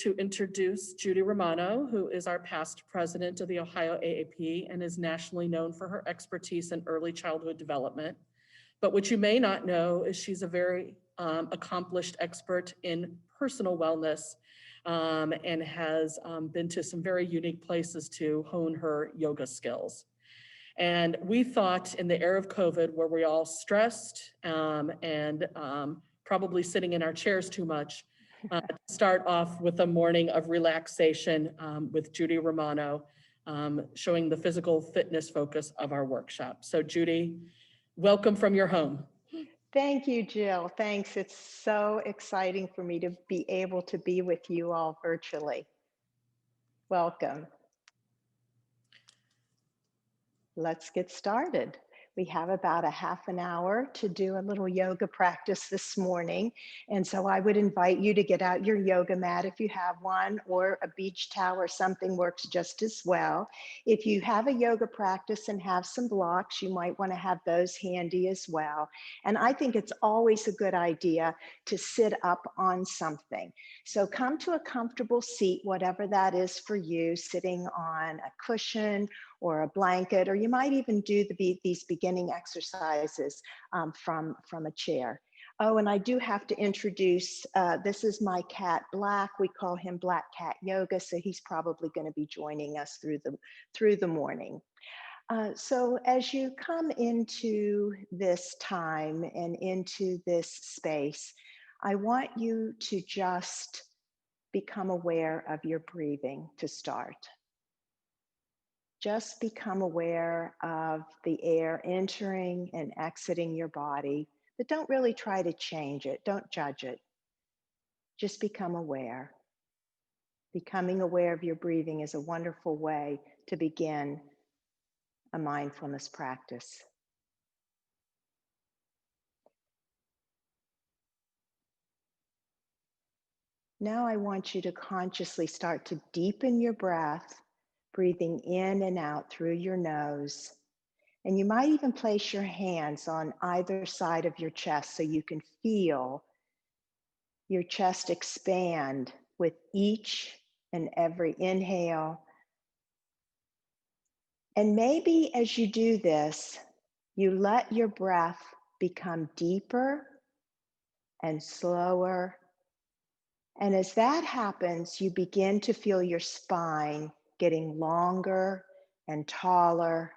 to introduce Judy Romano, who is our past president of the Ohio AAP and is nationally known for her expertise in early childhood development. But what you may not know is she's a very accomplished expert in personal wellness and has been to some very unique places to hone her yoga skills. And we thought in the era of COVID, where we're all stressed and probably sitting in our chairs too much, start off with a morning of relaxation with Judy Romano, showing the physical fitness focus of our workshop. So Judy, welcome from your home. Thank you, Jill. Thanks. It's so exciting for me to be able to be with you all virtually. Welcome. Let's get started. We have about a half an hour to do a little yoga practice this morning. And so I would invite you to get out your yoga mat if you have one, or a beach towel or something works just as well. If you have a yoga practice and have some blocks, you might want to have those handy as well. And I think it's always a good idea to sit up on something. So come to a comfortable seat, whatever that is for you, sitting on a cushion or a blanket, or you might even do these beginning exercises from a chair. Oh, and I do have to introduce, this is my cat, Black. We call him Black Cat Yoga, so he's probably going to be joining us through the morning. So as you come into this time and into this space, I want you to just become aware of your breathing to start. Just become aware of the air entering and exiting your body, but don't really try to change it. Don't judge it. Just become aware. Becoming aware of your breathing is a wonderful way to begin a mindfulness practice. Now I want you to consciously start to deepen your breath, breathing in and out through your nose. And you might even place your hands on either side of your chest so you can feel your chest expand with each and every inhale. And maybe as you do this, you let your breath become deeper and slower. And as that happens, you begin to feel your spine getting longer and taller,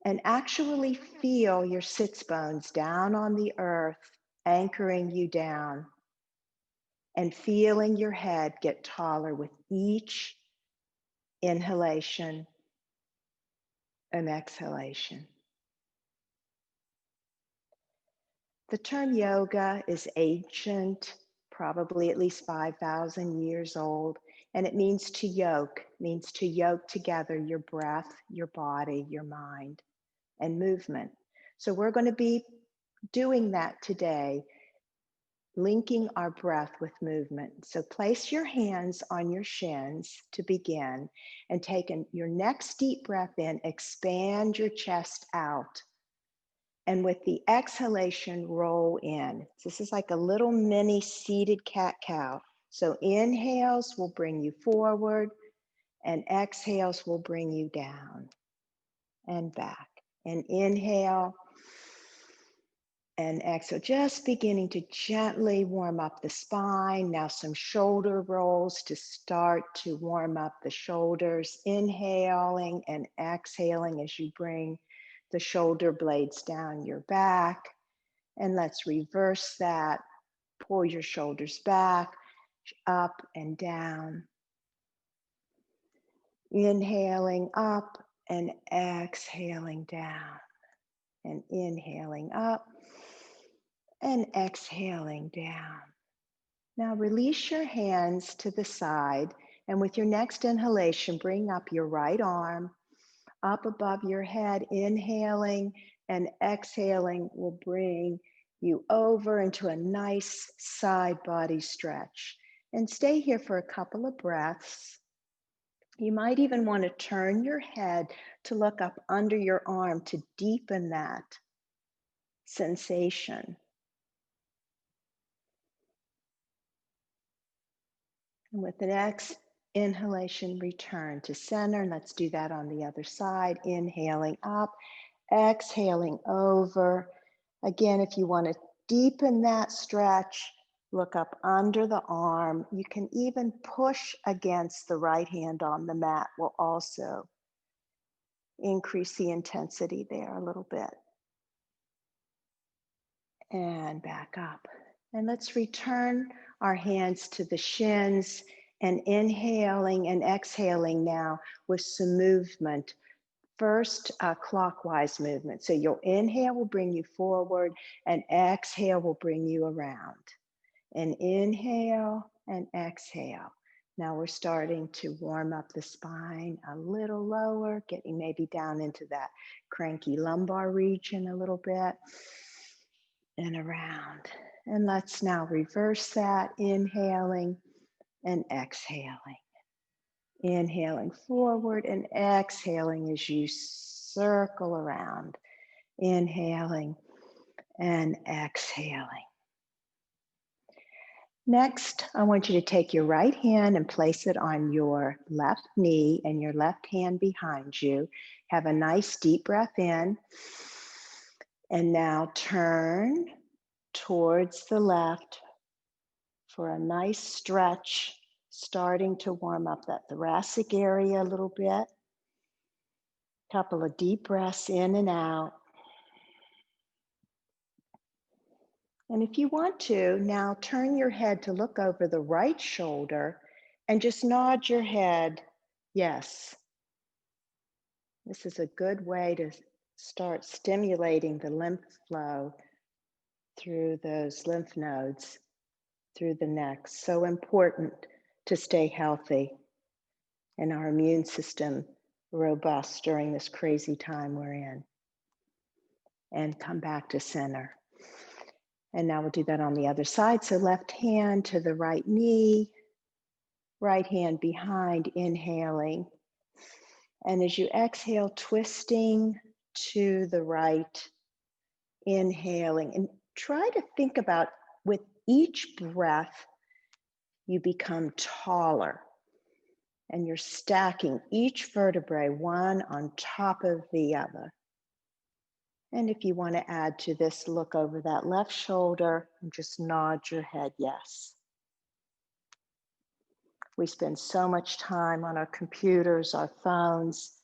and actually feel your sits bones down on the earth, anchoring you down, and feeling your head get taller with each inhalation and exhalation. The term yoga is ancient, probably at least 5,000 years old, and it means to yoke together your breath, your body, your mind, and movement. So we're going to be doing that today, linking our breath with movement. So place your hands on your shins to begin, and take your next deep breath in, expand your chest out. And with the exhalation, roll in. This is like a little mini seated cat-cow. So inhales will bring you forward, and exhales will bring you down and back. And inhale and exhale, just beginning to gently warm up the spine. Now some shoulder rolls to start to warm up the shoulders. Inhaling and exhaling as you bring the shoulder blades down your back. And let's reverse that. Pull your shoulders back, up and down. Inhaling up and exhaling down. And inhaling up and exhaling down. Now release your hands to the side, and with your next inhalation, bring up your right arm up above your head. Inhaling and exhaling will bring you over into a nice side body stretch. And stay here for a couple of breaths. You might even want to turn your head to look up under your arm to deepen that sensation. And with the next inhalation, return to center. And let's do that on the other side. Inhaling up, exhaling over. Again, if you want to deepen that stretch, look up under the arm. You can even push against the right hand on the mat, will also increase the intensity there a little bit. And back up. And let's return our hands to the shins and inhaling and exhaling now with some movement. First, a clockwise movement. So your inhale will bring you forward and exhale will bring you around. And inhale and exhale. Now we're starting to warm up the spine a little lower, getting maybe down into that cranky lumbar region a little bit. And around. And let's now reverse that, inhaling and exhaling. Inhaling forward and exhaling as you circle around. Inhaling and exhaling. Next, I want you to take your right hand and place it on your left knee and your left hand behind you. Have a nice deep breath in. And now turn towards the left for a nice stretch, starting to warm up that thoracic area a little bit. Couple of deep breaths in and out. And if you want to, now turn your head to look over the right shoulder and just nod your head, yes. This is a good way to start stimulating the lymph flow through those lymph nodes, through the neck. So important to stay healthy and our immune system robust during this crazy time we're in. And come back to center. And now we'll do that on the other side. So left hand to the right knee, right hand behind, inhaling. And as you exhale, twisting to the right, inhaling. And try to think about with each breath, you become taller. And you're stacking each vertebrae one on top of the other. And if you want to add to this, look over that left shoulder and just nod your head yes. We spend so much time on our computers, our phones.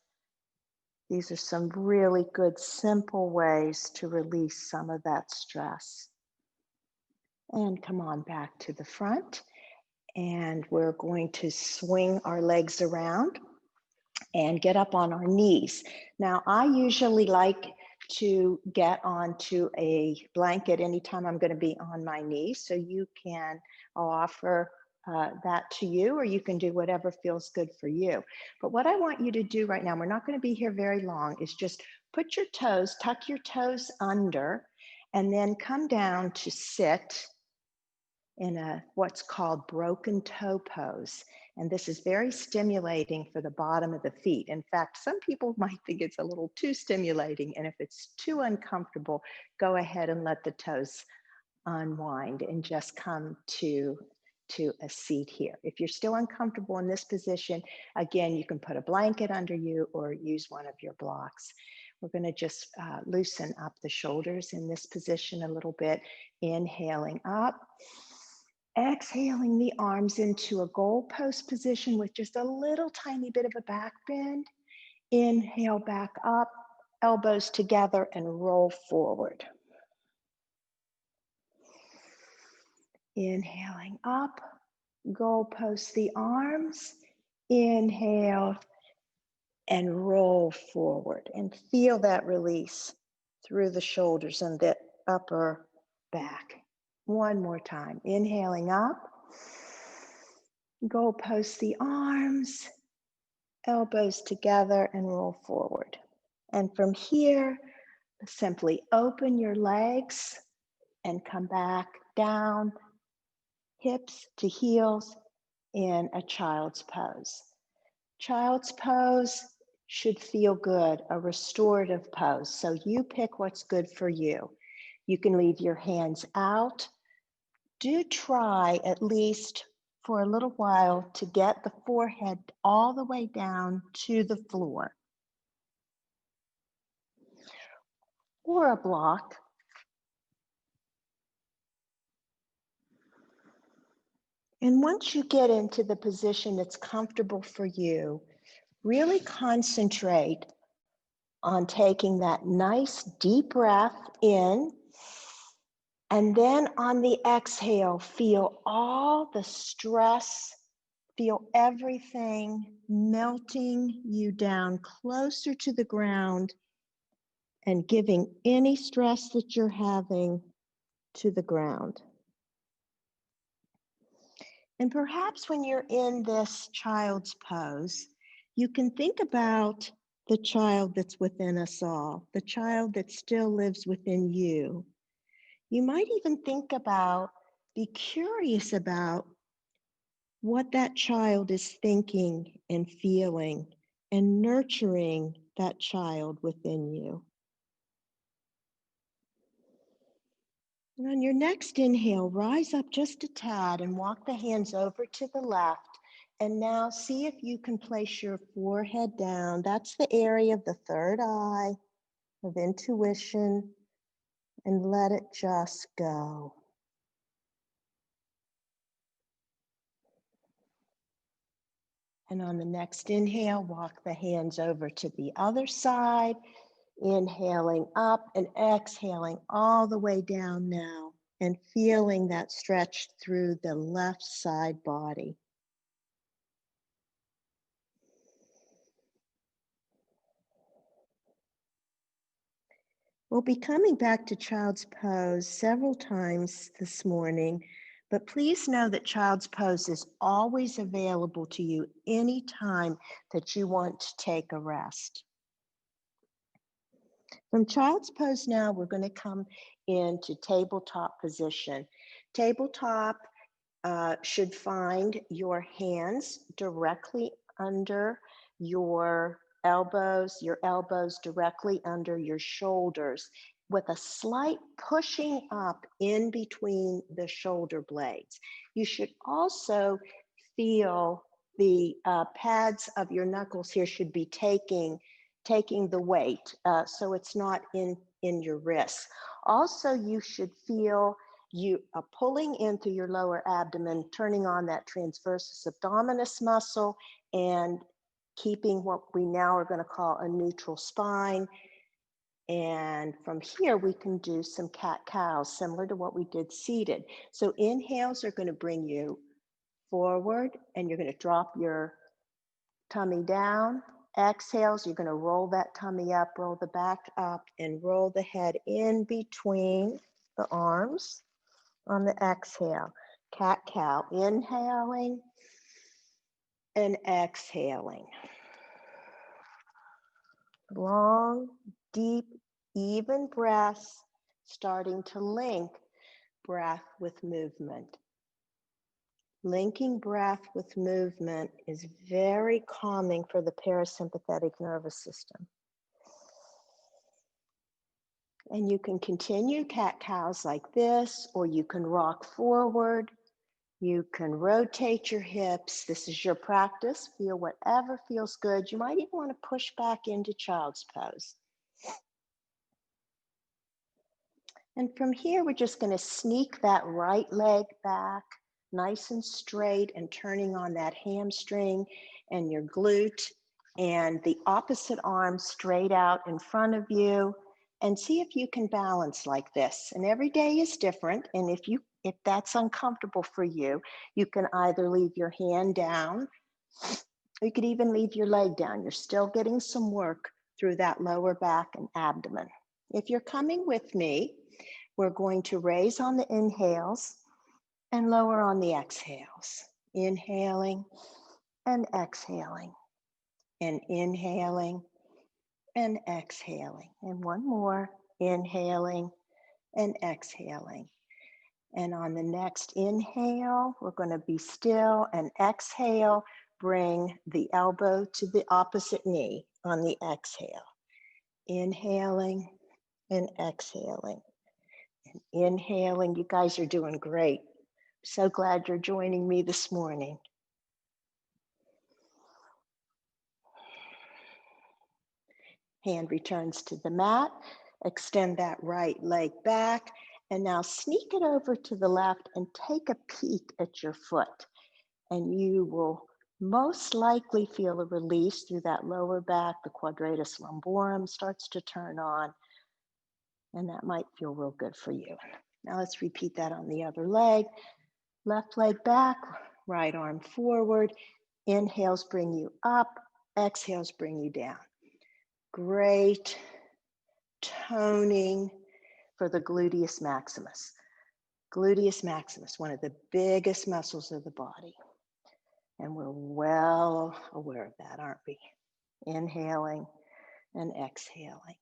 These are some really good, simple ways to release some of that stress. And come on back to the front. And we're going to swing our legs around and get up on our knees. Now, I usually like to get onto a blanket anytime I'm going to be on my knees. So you can offer that to you, or you can do whatever feels good for you. But what I want you to do right now, we're not going to be here very long, is just put your toes, tuck your toes under, and then come down to sit in a what's called broken toe pose. And this is very stimulating for the bottom of the feet. In fact, some people might think it's a little too stimulating. And if it's too uncomfortable, go ahead and let the toes unwind and just come to a seat here. If you're still uncomfortable in this position, again, you can put a blanket under you or use one of your blocks. We're going to just loosen up the shoulders in this position a little bit, inhaling up. Exhaling the arms into a goalpost position with just a little tiny bit of a back bend. Inhale back up, elbows together and roll forward. Inhaling up, goalpost the arms. Inhale and roll forward and feel that release through the shoulders and the upper back. One more time, inhaling up, goalpost the arms, elbows together and roll forward. And from here, simply open your legs and come back down, hips to heels in a child's pose. Child's pose should feel good, a restorative pose. So you pick what's good for you. You can leave your hands out. Do try at least for a little while to get the forehead all the way down to the floor or a block. And once you get into the position that's comfortable for you, really concentrate on taking that nice deep breath in. And then on the exhale, feel all the stress, feel everything melting you down closer to the ground and giving any stress that you're having to the ground. And perhaps when you're in this child's pose, you can think about the child that's within us all, the child that still lives within you. You might even think about, be curious about what that child is thinking and feeling and nurturing that child within you. And on your next inhale, rise up just a tad and walk the hands over to the left. And now see if you can place your forehead down. That's the area of the third eye of intuition, and let it just go. And on the next inhale, walk the hands over to the other side, inhaling up and exhaling all the way down now, and feeling that stretch through the left side body. We'll be coming back to child's pose several times this morning, but please know that child's pose is always available to you anytime that you want to take a rest. From child's pose now, we're going to come into tabletop position. Tabletop should find your hands directly under your elbows directly under your shoulders, with a slight pushing up in between the shoulder blades. You should also feel the pads of your knuckles here should be taking the weight, so it's not in your wrists. Also, you should feel you are pulling into your lower abdomen, turning on that transversus abdominis muscle and keeping what we now are going to call a neutral spine. And from here, we can do some cat-cows, similar to what we did seated. So inhales are going to bring you forward, and you're going to drop your tummy down. Exhales, you're going to roll that tummy up, roll the back up, and roll the head in between the arms. On the exhale, cat-cow, inhaling and exhaling. Long, deep, even breaths, starting to link breath with movement. Linking breath with movement is very calming for the parasympathetic nervous system. And you can continue cat-cows like this, or you can rock forward. You can rotate your hips. This is your practice. Feel whatever feels good. You might even want to push back into child's pose. And from here, we're just going to sneak that right leg back, nice and straight, and turning on that hamstring and your glute, and the opposite arm straight out in front of you. And see if you can balance like this. And every day is different. And if that's uncomfortable for you, you can either leave your hand down, or you could even leave your leg down. You're still getting some work through that lower back and abdomen. If you're coming with me, we're going to raise on the inhales and lower on the exhales. Inhaling and exhaling, and inhaling and exhaling. And one more, inhaling and exhaling. And on the next inhale, we're going to be still, and exhale, bring the elbow to the opposite knee on the exhale. Inhaling and exhaling. And inhaling, you guys are doing great. So glad you're joining me this morning. Hand returns to the mat. Extend that right leg back. And now sneak it over to the left and take a peek at your foot. And you will most likely feel a release through that lower back. The quadratus lumborum starts to turn on. And that might feel real good for you. Now let's repeat that on the other leg. Left leg back, right arm forward. Inhales bring you up. Exhales bring you down. Great toning for the gluteus maximus. Gluteus maximus, one of the biggest muscles of the body. And we're well aware of that, aren't we? Inhaling and exhaling.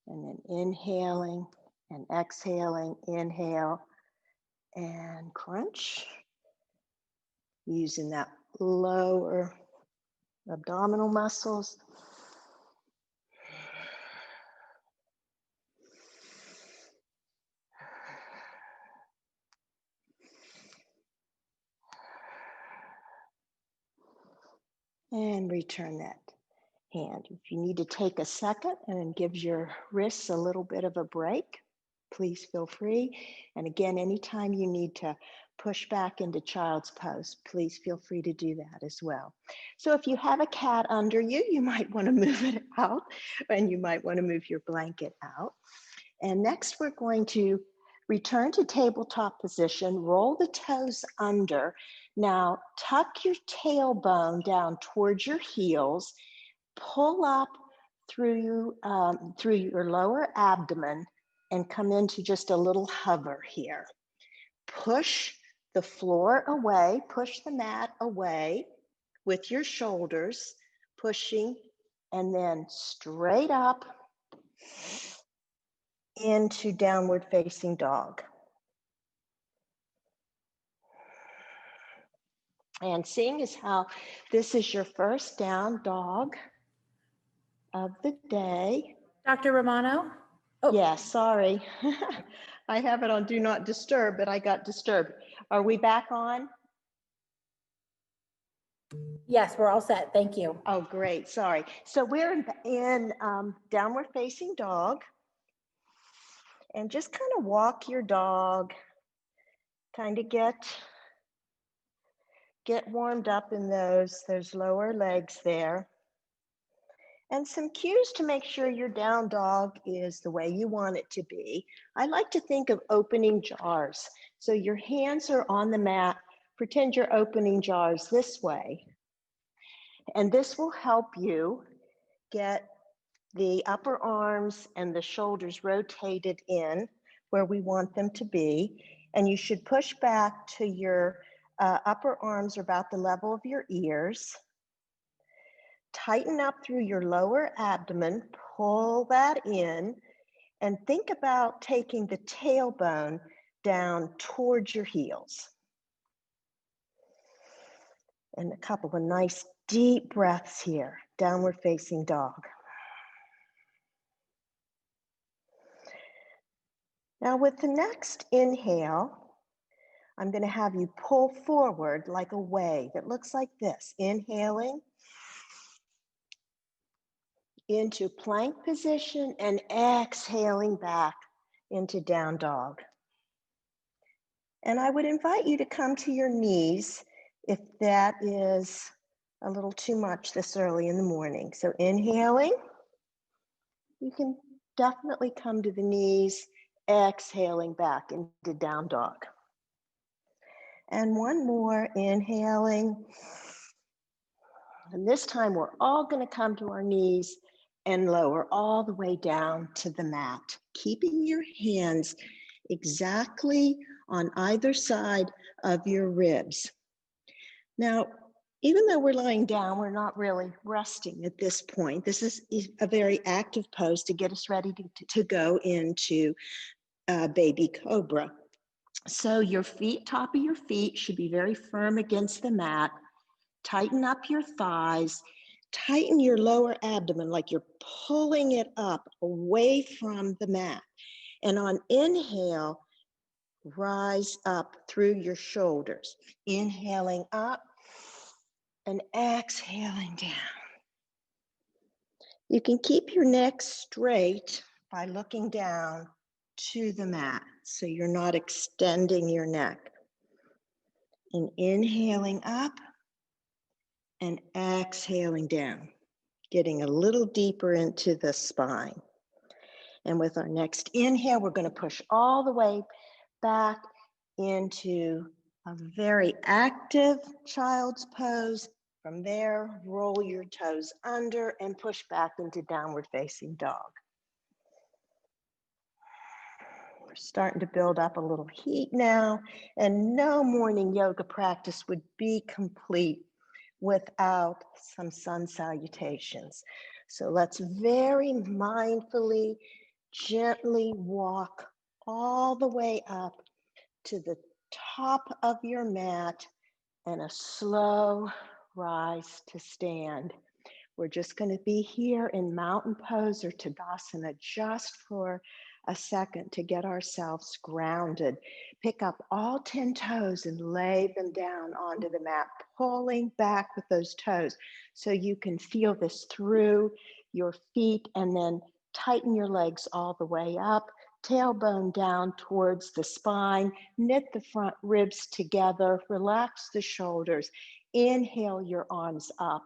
And then inhaling and exhaling. Inhale and crunch. Using that lower abdominal muscles. And return that hand. If you need to take a second and give your wrists a little bit of a break, please feel free. And again, anytime you need to push back into child's pose, please feel free to do that as well. So if you have a cat under you, you might want to move it out, and you might want to move your blanket out. And next we're going to return to tabletop position, roll the toes under. Now tuck your tailbone down towards your heels, pull up through your lower abdomen and come into just a little hover here. Push the floor away, push the mat away with your shoulders, pushing, and then straight up into downward facing dog. And seeing as how this is your first down dog of the day. Dr. Romano? Oh, Yeah, sorry. I have it on do not disturb, but I got disturbed. Are we back on? yes, we're all set. Thank you. Oh, great. Sorry. So we're in downward facing dog. And just kind of walk your dog, kind of get warmed up in those lower legs there. And some cues to make sure your down dog is the way you want it to be. I like to think of opening jars. So your hands are on the mat. Pretend you're opening jars this way. And this will help you get the upper arms and the shoulders rotated in where we want them to be. And you should push back to your upper arms are about the level of your ears. Tighten up through your lower abdomen, pull that in, and think about taking the tailbone down towards your heels. And a couple of nice deep breaths here, downward facing dog. Now with the next inhale, I'm going to have you pull forward like a wave. It looks like this. Inhaling into plank position and exhaling back into down dog. And I would invite you to come to your knees if that is a little too much this early in the morning. So inhaling, you can definitely come to the knees, exhaling back into down dog. And one more, inhaling. And this time we're all going to come to our knees and lower all the way down to the mat, keeping your hands exactly on either side of your ribs. Now, even though we're lying down, we're not really resting at this point. This is a very active pose to get us ready to go into baby cobra. So your feet, top of your feet should be very firm against the mat. Tighten up your thighs. Tighten your lower abdomen like you're pulling it up away from the mat. And on inhale, rise up through your shoulders. Inhaling up and exhaling down. You can keep your neck straight by looking down to the mat so you're not extending your neck. And inhaling up and exhaling down, getting a little deeper into the spine. And with our next inhale, we're going to push all the way back into a very active child's pose. From there, roll your toes under and push back into downward facing dog. We're starting to build up a little heat now, and no morning yoga practice would be complete without some sun salutations. So let's very mindfully, gently walk all the way up to the top of your mat and a slow rise to stand. We're just going to be here in mountain pose or Tadasana just for a second to get ourselves grounded. Pick up all 10 toes and lay them down onto the mat, pulling back with those toes so you can feel this through your feet, and then tighten your legs all the way up, tailbone down towards the spine, knit the front ribs together, relax the shoulders, inhale your arms up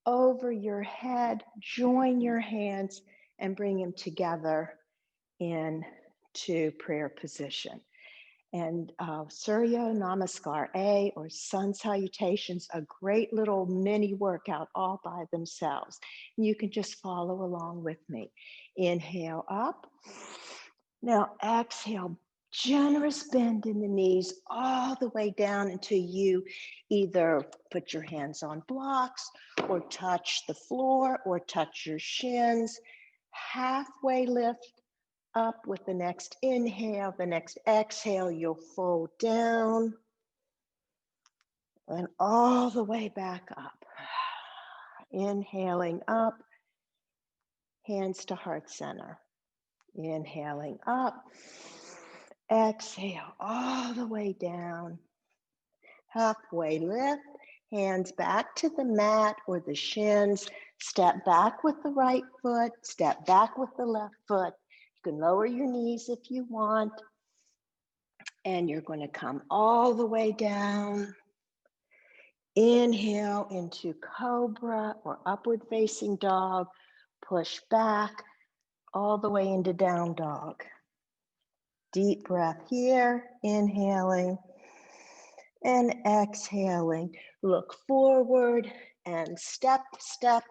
over your head, join your hands and bring them together into prayer position. And Surya Namaskar A, or sun salutations, a great little mini workout all by themselves. And you can just follow along with me. Inhale up. Now exhale, generous bend in the knees all the way down until you either put your hands on blocks or touch the floor or touch your shins. Halfway lift up with the next inhale. The next exhale, you'll fold down and all the way back up. Inhaling up, hands to heart center. Inhaling up, exhale all the way down. Halfway lift, hands back to the mat or the shins. Step back with the right foot, step back with the left foot. You can lower your knees if you want. And you're going to come all the way down. Inhale into cobra or upward facing dog. Push back all the way into down dog. Deep breath here, inhaling and exhaling. Look forward and step,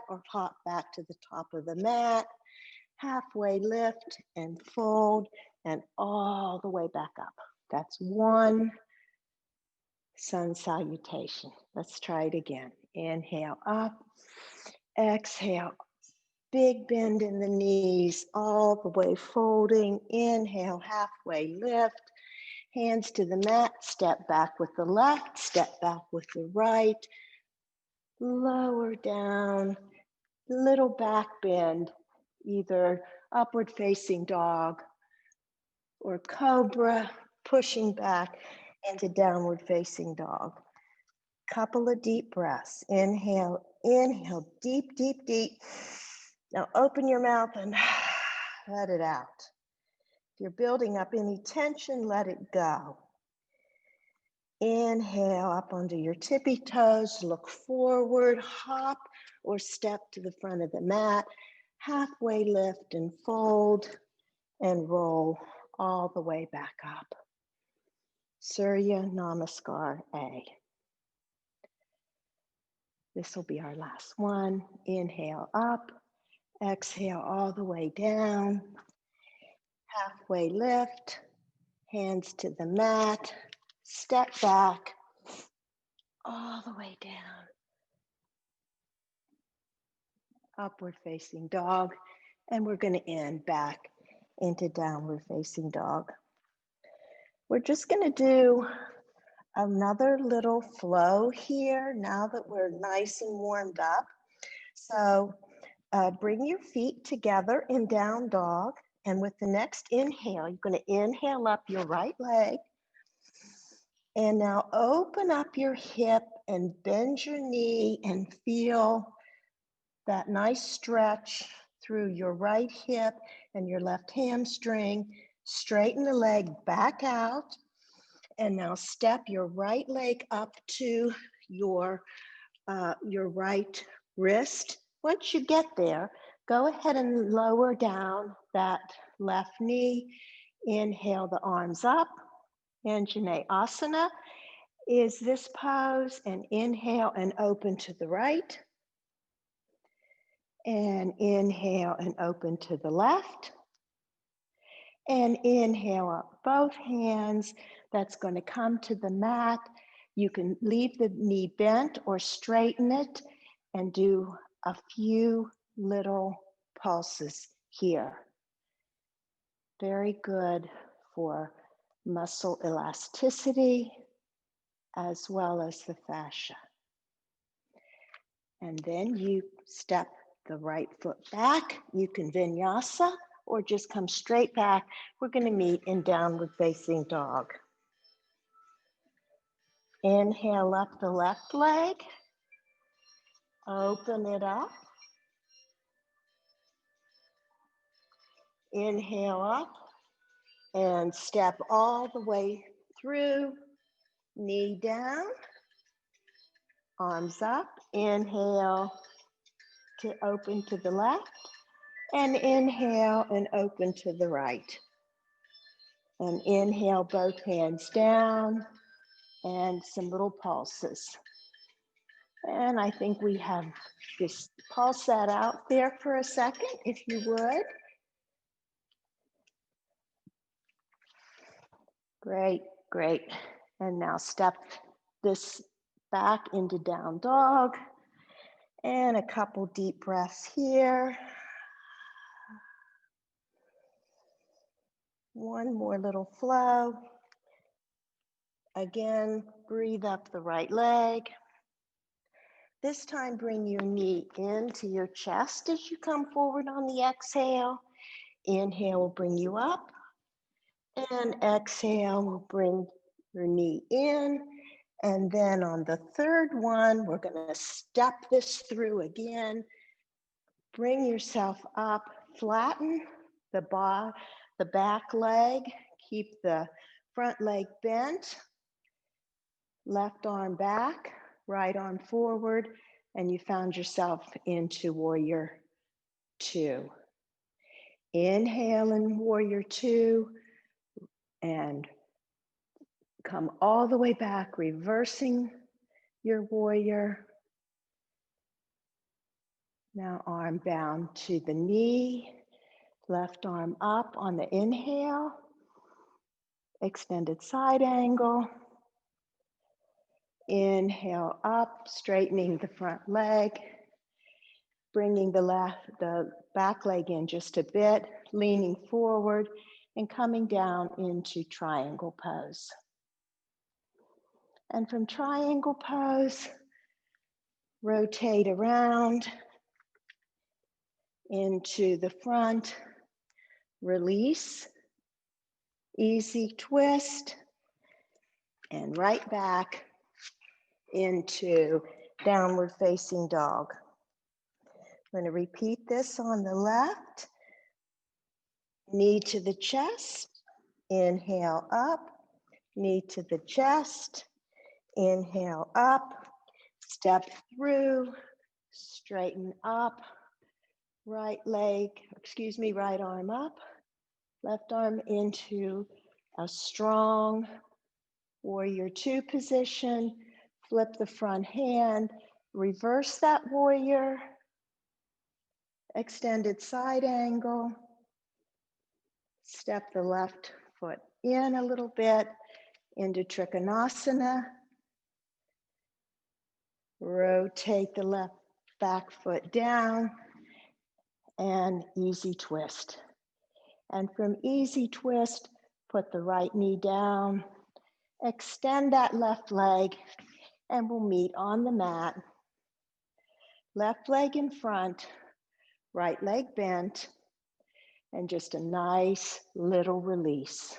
or hop back to the top of the mat. Halfway lift and fold and all the way back up. That's one sun salutation. Let's try it again. Inhale up, exhale. Big bend in the knees, all the way folding. Inhale, halfway lift. Hands to the mat, step back with the left, step back with the right. Lower down, little back bend, either upward facing dog or cobra, pushing back into downward facing dog. Couple of deep breaths. Inhale, inhale, deep, deep, deep. Now open your mouth and let it out. If you're building up any tension, let it go. Inhale up onto your tippy toes, look forward, hop or step to the front of the mat, halfway lift and fold and roll all the way back up. Surya Namaskar A. This will be our last one. Inhale up, exhale all the way down, halfway lift, hands to the mat, step back, all the way down. Upward facing dog, and we're going to end back into downward facing dog. We're just going to do another little flow here now that we're nice and warmed up. So bring your feet together in down dog, and with the next inhale, you're going to inhale up your right leg, And now open up your hip and bend your knee and feel that nice stretch through your right hip and your left hamstring. Straighten the leg back out. And now step your right leg up to your right wrist. Once you get there, go ahead and lower down that left knee. Inhale the arms up. Anjaneyasana is this pose, and inhale and open to the right. And inhale and open to the left. And inhale up both hands. That's going to come to the mat. You can leave the knee bent or straighten it and do a few little pulses here. Very good for muscle elasticity as well as the fascia. And then you step the right foot back. You can vinyasa or just come straight back. We're going to meet in downward facing dog. Inhale up the left leg. Open it up. Inhale up and step all the way through. Knee down. Arms up. Inhale to open to the left. And inhale and open to the right. And inhale both hands down and some little pulses. And I think we have just pulse that out there for a second, if you would. Great, great. And now step this back into down dog. And a couple deep breaths here. One more little flow. Again, breathe up the right leg. This time, bring your knee into your chest as you come forward on the exhale. Inhale will bring you up. And exhale will bring your knee in. And then on the third one, we're going to step this through again. Bring yourself up, flatten the back leg, keep the front leg bent, left arm back, right arm forward, and you found yourself into Warrior Two. Inhale in Warrior Two and come all the way back, reversing your warrior. Now arm bound to the knee, left arm up on the inhale, extended side angle. Inhale up, straightening the front leg, bringing the back leg in just a bit, leaning forward and coming down into triangle pose. And from triangle pose, rotate around into the front, release, easy twist, and right back into downward facing dog. I'm going to repeat this on the left. Knee to the chest, inhale up, knee to the chest, inhale up, step through, straighten up, right arm up, left arm into a strong Warrior Two position, flip the front hand, reverse that warrior, extended side angle, step the left foot in a little bit into Trikonasana, rotate the left back foot down, and easy twist. And from easy twist, put the right knee down, extend that left leg, and we'll meet on the mat. Left leg in front, right leg bent, and just a nice little release.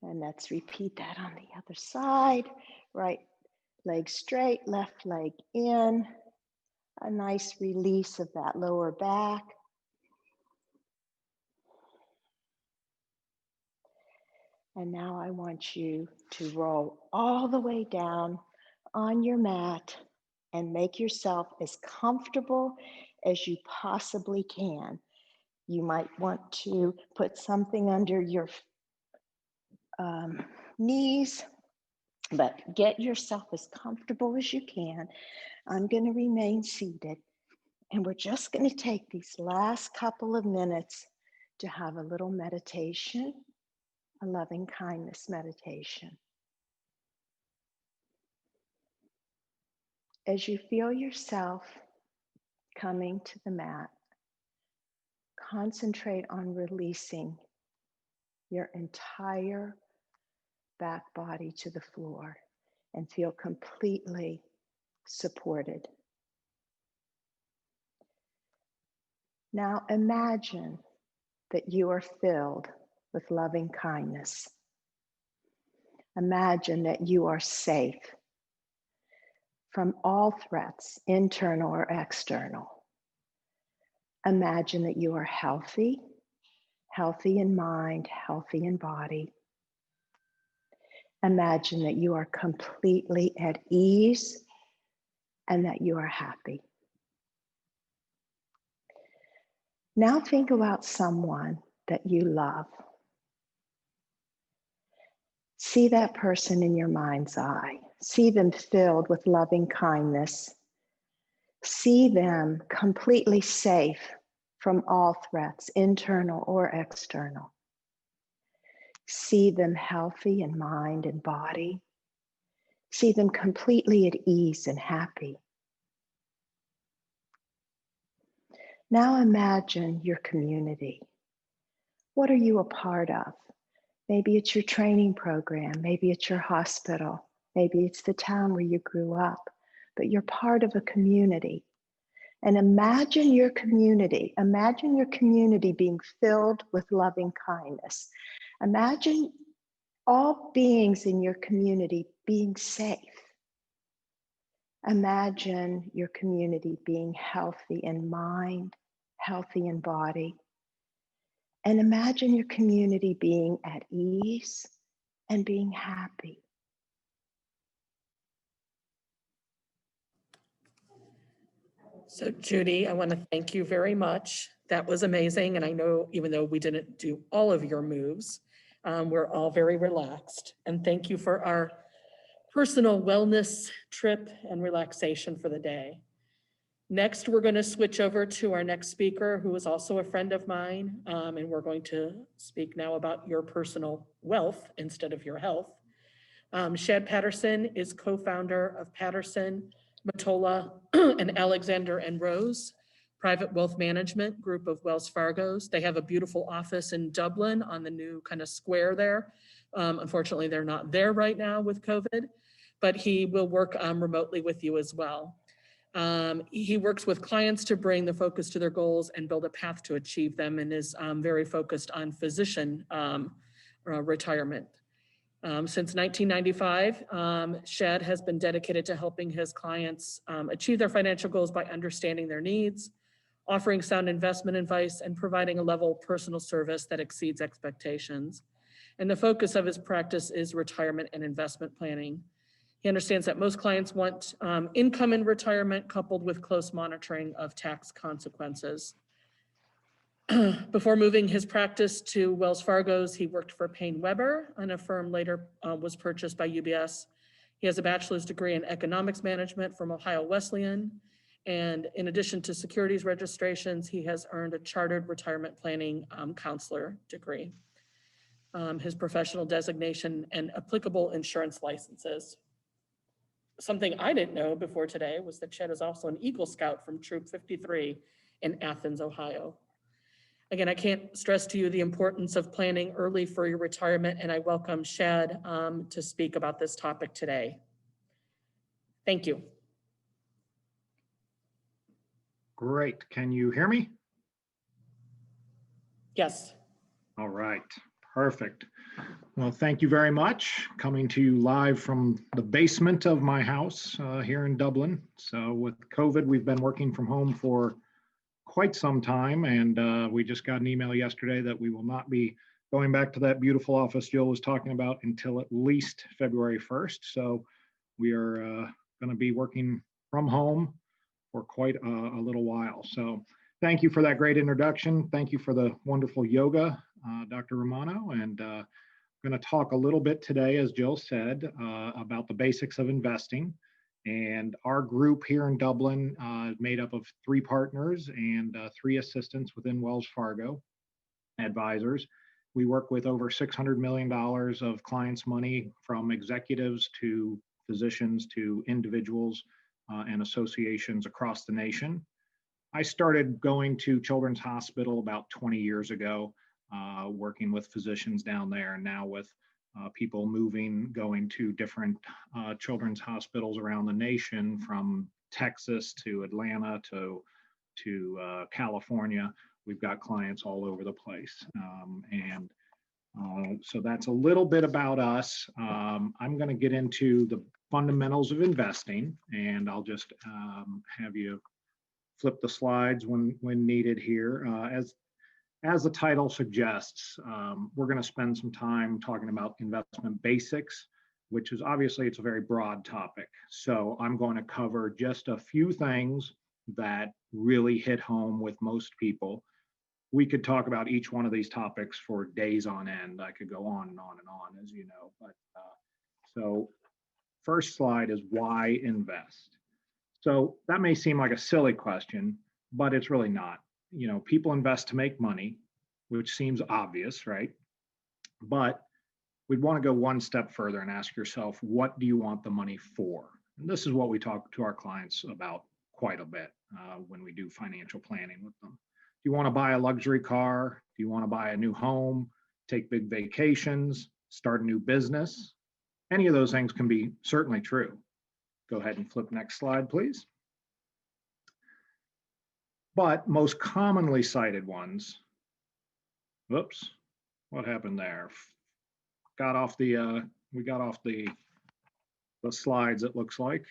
And let's repeat that on the other side. Right leg straight, left leg in. A nice release of that lower back. And now I want you to roll all the way down on your mat and make yourself as comfortable as you possibly can. You might want to put something under your knees, but get yourself as comfortable as you can. I'm going to remain seated, and we're just going to take these last couple of minutes to have a little meditation, a loving kindness meditation. As you feel yourself coming to the mat, concentrate on releasing your entire back body to the floor and feel completely supported. Now imagine that you are filled with loving kindness. Imagine that you are safe from all threats, internal or external. Imagine that you are healthy in mind, healthy in body. Imagine that you are completely at ease and that you are happy. Now think about someone that you love. See that person in your mind's eye. See them filled with loving kindness. See them completely safe from all threats, internal or external. See them healthy in mind and body. See them completely at ease and happy. Now imagine your community. What are you a part of? Maybe it's your training program, maybe it's your hospital, maybe it's the town where you grew up, but you're part of a community. And imagine your community being filled with loving kindness. Imagine all beings in your community being safe. Imagine your community being healthy in mind, healthy in body. And imagine your community being at ease and being happy. So Judy, I want to thank you very much. That was amazing. And I know even though we didn't do all of your moves, we're all very relaxed. And thank you for our personal wellness trip and relaxation for the day. Next, we're going to switch over to our next speaker, who is also a friend of mine. And we're going to speak now about your personal wealth instead of your health. Shad Patterson is co-founder of Patterson, Mottola, and Alexander and Rose Private Wealth Management group of Wells Fargo's. They have a beautiful office in Dublin on the new kind of square there. Unfortunately, they're not there right now with COVID, but he will work remotely with you as well. He works with clients to bring the focus to their goals and build a path to achieve them, and is very focused on physician retirement. Since 1995, Shad has been dedicated to helping his clients achieve their financial goals by understanding their needs, offering sound investment advice, and providing a level of personal service that exceeds expectations. And the focus of his practice is retirement and investment planning. He understands that most clients want income in retirement coupled with close monitoring of tax consequences. Before moving his practice to Wells Fargo's, he worked for Payne Weber, and a firm later was purchased by UBS. He has a bachelor's degree in economics management from Ohio Wesleyan. And in addition to securities registrations, he has earned a chartered retirement planning counselor degree. His professional designation and applicable insurance licenses. Something I didn't know before today was that Shad is also an Eagle Scout from Troop 53 in Athens, Ohio. Again, I can't stress to you the importance of planning early for your retirement, and I welcome Shad to speak about this topic today. Thank you. Great. Can you hear me? Yes. All right. Perfect. Well, thank you very much. Coming to you live from the basement of my house here in Dublin. So with COVID, we've been working from home for quite some time, and we just got an email yesterday that we will not be going back to that beautiful office Jill was talking about until at least February 1st. So we are going to be working from home for quite a little while. So thank you for that great introduction. Thank you for the wonderful yoga, Dr. Romano, and I'm going to talk a little bit today, as Jill said, about the basics of investing. And our group here in Dublin is made up of 3 partners and 3 assistants within Wells Fargo advisors. We work with over $600 million of clients' money, from executives to physicians to individuals and associations across the nation. I started going to Children's Hospital about 20 years ago, working with physicians down there, and now with people going to different children's hospitals around the nation, from Texas to Atlanta to California. We've got clients all over the place. So that's a little bit about us. I'm going to get into the fundamentals of investing, and I'll just have you flip the slides when needed here. As the title suggests, we're going to spend some time talking about investment basics, which is obviously it's a very broad topic. So I'm going to cover just a few things that really hit home with most people. We could talk about each one of these topics for days on end. I could go on and on and on, as you know. But so first slide is why invest? So that may seem like a silly question, but it's really not. People invest to make money, which seems obvious, right? But we'd want to go one step further and ask yourself, what do you want the money for? And this is what we talk to our clients about quite a bit when we do financial planning with them. Do you want to buy a luxury car? Do you want to buy a new home, take big vacations, start a new business? Any of those things can be certainly true. Go ahead and flip next slide, please. But most commonly cited ones, whoops, what happened there? We got off the slides, it looks like.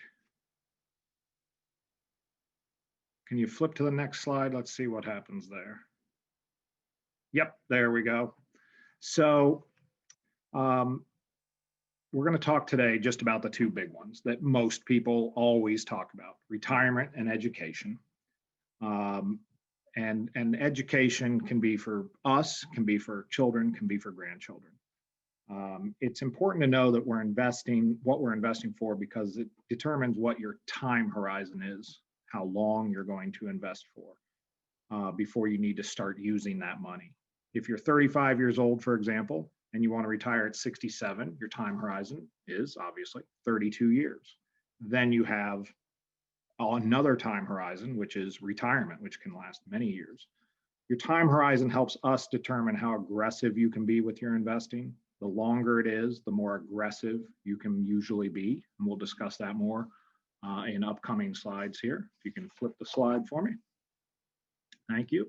Can you flip to the next slide? Let's see what happens there. Yep, there we go. So we're going to talk today just about the 2 big ones that most people always talk about: retirement and education. And education can be for us, can be for children, can be for grandchildren. It's important to know that we're investing what we're investing for, because it determines what your time horizon is, how long you're going to invest for before you need to start using that money. If you're 35 years old, for example, and you want to retire at 67, your time horizon is obviously 32 years. Then you have another time horizon, which is retirement, which can last many years. Your time horizon helps us determine how aggressive you can be with your investing. The longer it is, the more aggressive you can usually be. And we'll discuss that more in upcoming slides here. If you can flip the slide for me. Thank you.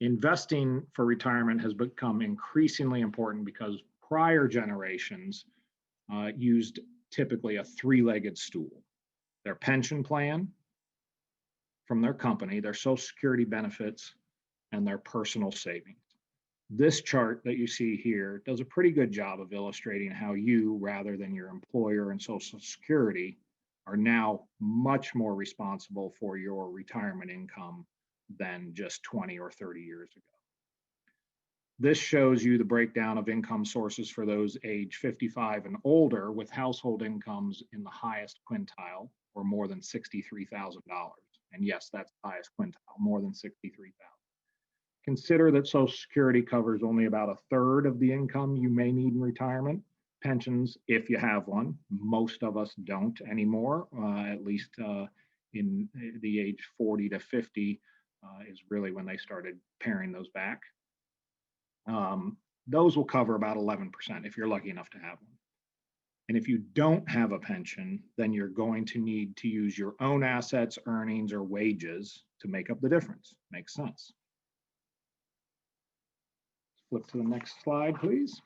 Investing for retirement has become increasingly important because prior generations used typically a 3-legged stool: their pension plan from their company, their Social Security benefits, and their personal savings. This chart that you see here does a pretty good job of illustrating how you, rather than your employer and Social Security, are now much more responsible for your retirement income than just 20 or 30 years ago. This shows you the breakdown of income sources for those age 55 and older, with household incomes in the highest quintile, or more than $63,000. And yes, that's the highest quintile, more than $63,000. Consider that Social Security covers only about a third of the income you may need in retirement. Pensions, if you have one, most of us don't anymore, at least in the age 40 to 50 is really when they started paring those back. Those will cover about 11% if you're lucky enough to have one. And if you don't have a pension, then you're going to need to use your own assets, earnings, or wages to make up the difference. Makes sense. Flip to the next slide, please.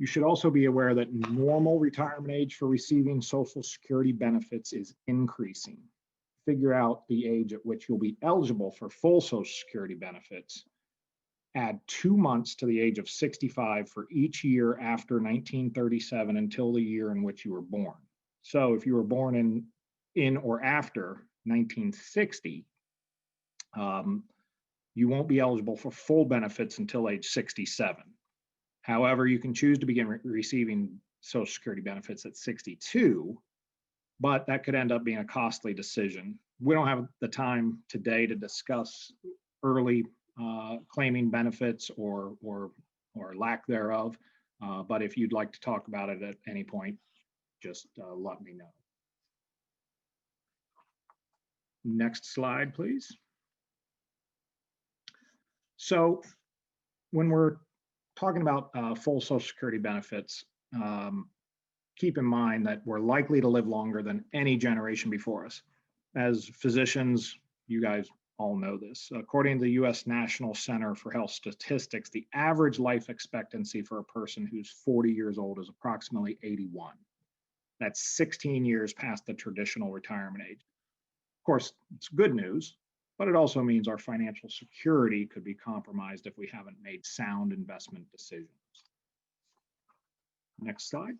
You should also be aware that normal retirement age for receiving Social Security benefits is increasing. Figure out the age at which you'll be eligible for full Social Security benefits. Add 2 months to the age of 65 for each year after 1937 until the year in which you were born. So if you were born in or after 1960, you won't be eligible for full benefits until age 67. However, you can choose to begin receiving Social Security benefits at 62, but that could end up being a costly decision. We don't have the time today to discuss early claiming benefits or lack thereof, but if you'd like to talk about it at any point, just let me know. Next slide, please. So when we're talking about full Social Security benefits, keep in mind that we're likely to live longer than any generation before us. As physicians, you guys all know this. According to the U.S. National Center for Health Statistics, the average life expectancy for a person who's 40 years old is approximately 81. That's 16 years past the traditional retirement age. Of course, it's good news, but it also means our financial security could be compromised if we haven't made sound investment decisions. Next slide.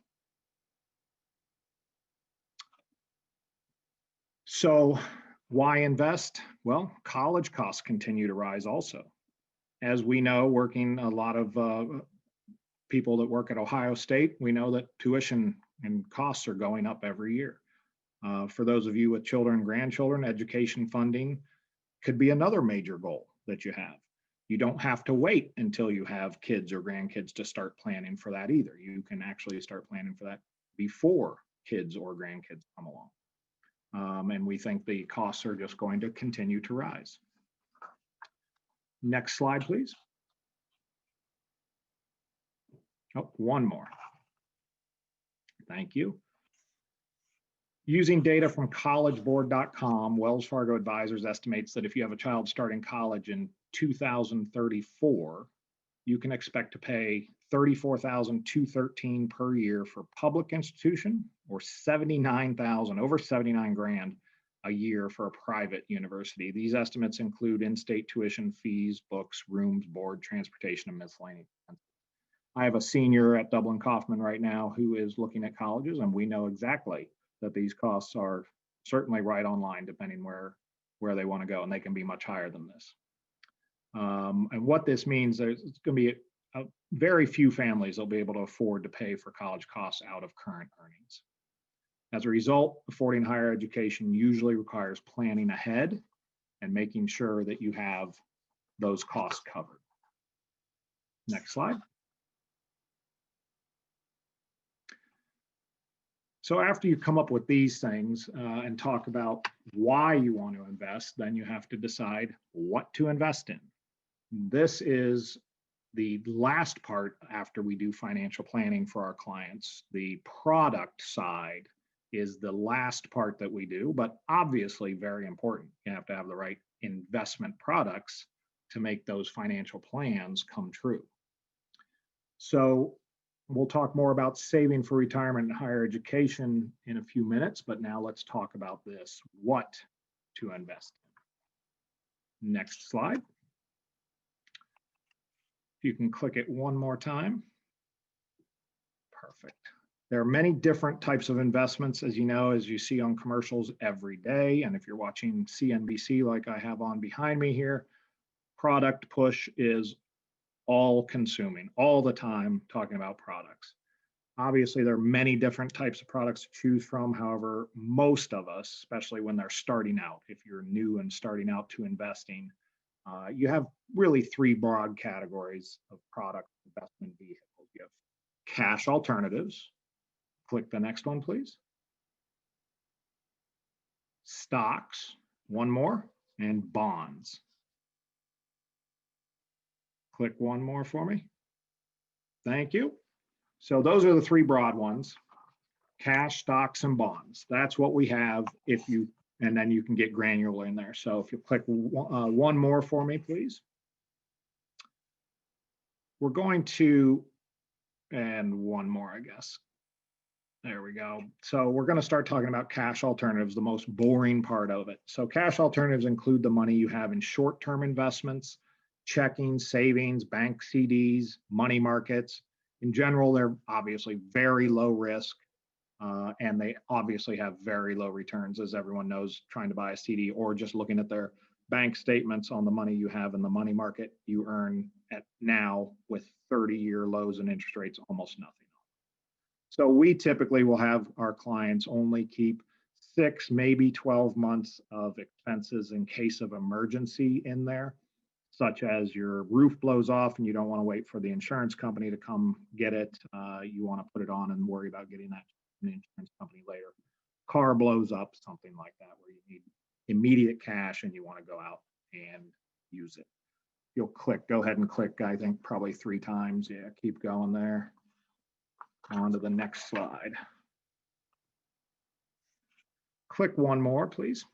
So why invest? Well, college costs continue to rise also. As we know, working a lot of people that work at Ohio State, we know that tuition and costs are going up every year. For those of you with children and grandchildren, education funding could be another major goal that you have. You don't have to wait until you have kids or grandkids to start planning for that either. You can actually start planning for that before kids or grandkids come along. And we think the costs are just going to continue to rise. Next slide, please. Oh, one more. Thank you. Using data from collegeboard.com, Wells Fargo Advisors estimates that if you have a child starting college in 2034, you can expect to pay $34,213 per year for public institution, or $79,000, over 79 grand a year for a private university. These estimates include in-state tuition, fees, books, rooms, board, transportation, and miscellaneous. I have a senior at Dublin Kaufman right now who is looking at colleges, and we know exactly that these costs are certainly right on line depending where they want to go, and they can be much higher than this. And what this means is it's going to be very few families will be able to afford to pay for college costs out of current earnings. As a result, affording higher education usually requires planning ahead and making sure that you have those costs covered. Next slide. So after you come up with these things and talk about why you want to invest, then you have to decide what to invest in. This is the last part after we do financial planning for our clients. The product side is the last part that we do, but obviously very important. You have to have the right investment products to make those financial plans come true. So we'll talk more about saving for retirement and higher education in a few minutes, but now let's talk about this, what to invest in. Next slide. If you can click it one more time. Perfect. There are many different types of investments, as you know, as you see on commercials every day. And if you're watching CNBC like I have on behind me here, product push is all consuming, all the time talking about products. Obviously, there are many different types of products to choose from. However, most of us, especially when they're starting out, if you're new and starting out to investing, you have really three broad categories of product investment vehicles. You have cash alternatives. Click the next one, please. Stocks, one more, and bonds. Click one more for me. Thank you. So those are the three broad ones: cash, stocks, and bonds. That's what we have if you, and then you can get granular in there. So if you click one more for me, please. We're going to And one more, I guess. There we go. So we're going to start talking about cash alternatives, the most boring part of it. So cash alternatives include the money you have in short-term investments, checking, savings, bank CDs, money markets. In general, they're obviously very low risk, and they obviously have very low returns, as everyone knows, trying to buy a CD or just looking at their bank statements on the money you have in the money market, you earn at now with 30-year lows and interest rates almost nothing. So we typically will have our clients only keep 6, maybe 12 months of expenses in case of emergency in there, such as your roof blows off and you don't want to wait for the insurance company to come get it. You want to put it on and worry about getting that from the insurance company later. Car blows up, something like that, where you need immediate cash and you want to go out and use it. You'll go ahead and click, I think probably 3 times. Yeah, keep going there. On to the next slide. Click one more, please.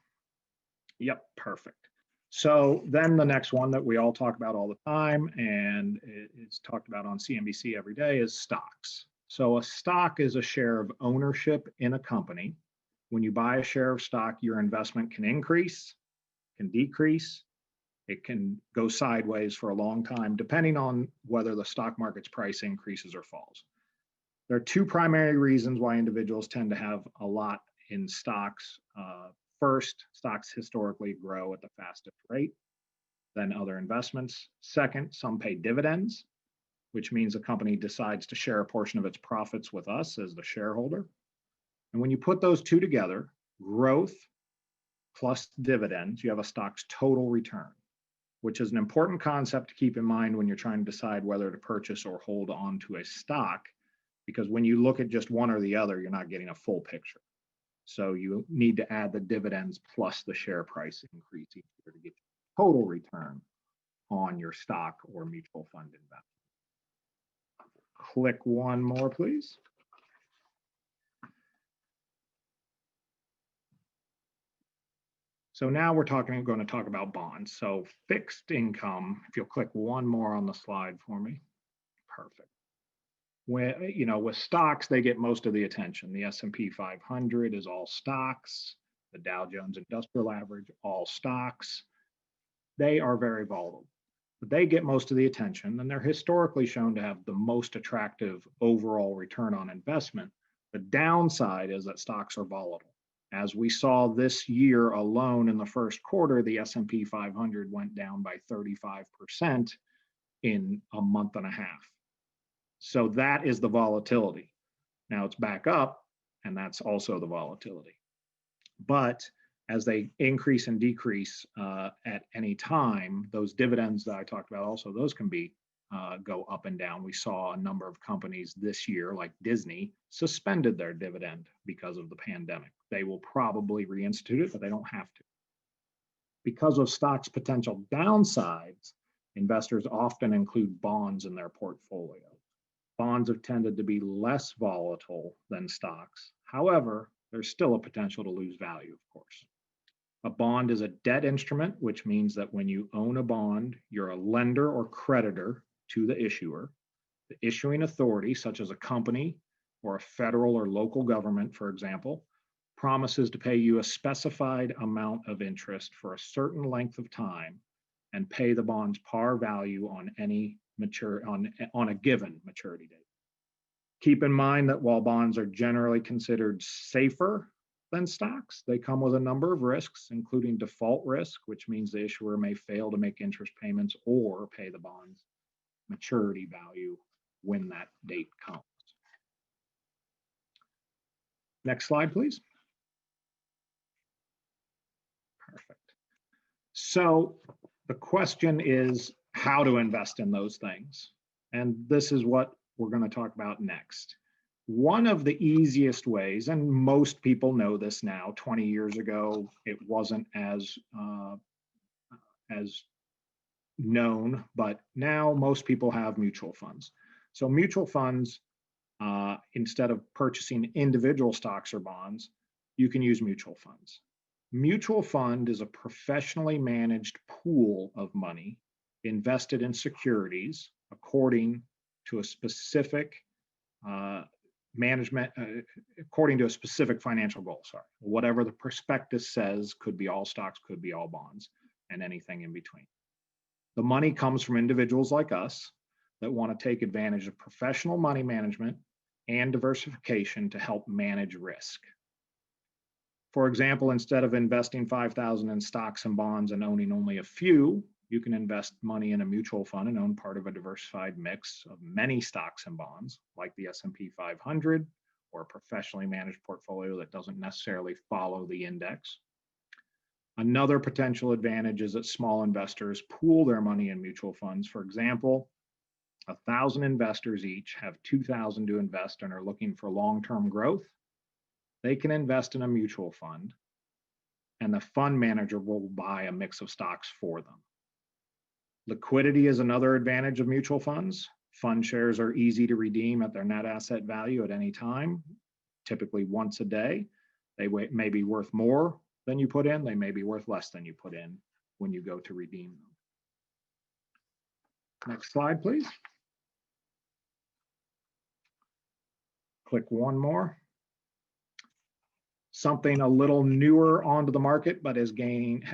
Yep, perfect. So then the next one that we all talk about all the time, and it's talked about on CNBC every day, is stocks. So a stock is a share of ownership in a company. When you buy a share of stock, your investment can increase, can decrease, it can go sideways for a long time, depending on whether the stock market's price increases or falls. There are 2 primary reasons why individuals tend to have a lot in stocks. First, stocks historically grow at the fastest rate than other investments. Second, some pay dividends, which means a company decides to share a portion of its profits with us as the shareholder. And when you put those 2 together, growth plus dividends, you have a stock's total return, which is an important concept to keep in mind when you're trying to decide whether to purchase or hold on to a stock. Because when you look at just one or the other, you're not getting a full picture. So you need to add the dividends plus the share price increase each year to get total return on your stock or mutual fund investment. Click one more, please. So now we're going to talk about bonds. So fixed income, if you'll click one more on the slide for me. Perfect. With stocks, they get most of the attention. The S&P 500 is all stocks. The Dow Jones Industrial Average, all stocks. They are very volatile, but they get most of the attention, and they're historically shown to have the most attractive overall return on investment. The downside is that stocks are volatile. As we saw this year alone in the first quarter, the S&P 500 went down by 35% in a month and a half. So that is the volatility. Now it's back up, and that's also the volatility. But as they increase and decrease at any time, those dividends that I talked about also, those can go up and down. We saw a number of companies this year, like Disney, suspended their dividend because of the pandemic. They will probably reinstitute it, but they don't have to. Because of stocks' potential downsides, investors often include bonds in their portfolio. Bonds have tended to be less volatile than stocks. However, there's still a potential to lose value, of course. A bond is a debt instrument, which means that when you own a bond, you're a lender or creditor to the issuer. The issuing authority, such as a company or a federal or local government, for example, promises to pay you a specified amount of interest for a certain length of time and pay the bond's par value on a given maturity date. Keep in mind that while bonds are generally considered safer than stocks, they come with a number of risks, including default risk, which means the issuer may fail to make interest payments or pay the bond's maturity value when that date comes. Next slide, please. Perfect. So the question is how to invest in those things. And this is what we're going to talk about next. One of the easiest ways, and most people know this now, 20 years ago, it wasn't as known, but now most people have mutual funds. So mutual funds, instead of purchasing individual stocks or bonds, you can use mutual funds. Mutual fund is a professionally managed pool of money invested in securities according to a specific management, according to a specific financial goal, sorry. Whatever the prospectus says, could be all stocks, could be all bonds, and anything in between. The money comes from individuals like us that want to take advantage of professional money management and diversification to help manage risk. For example, instead of investing $5,000 in stocks and bonds and owning only a few, you can invest money in a mutual fund and own part of a diversified mix of many stocks and bonds, like the S&P 500, or a professionally managed portfolio that doesn't necessarily follow the index. Another potential advantage is that small investors pool their money in mutual funds. For example, 1,000 investors each have 2,000 to invest and are looking for long-term growth. They can invest in a mutual fund, and the fund manager will buy a mix of stocks for them. Liquidity is another advantage of mutual funds. Fund shares are easy to redeem at their net asset value at any time, typically once a day. They may be worth more than you put in. They may be worth less than you put in when you go to redeem them. Next slide, please. Click one more. Something a little newer onto the market, but has gained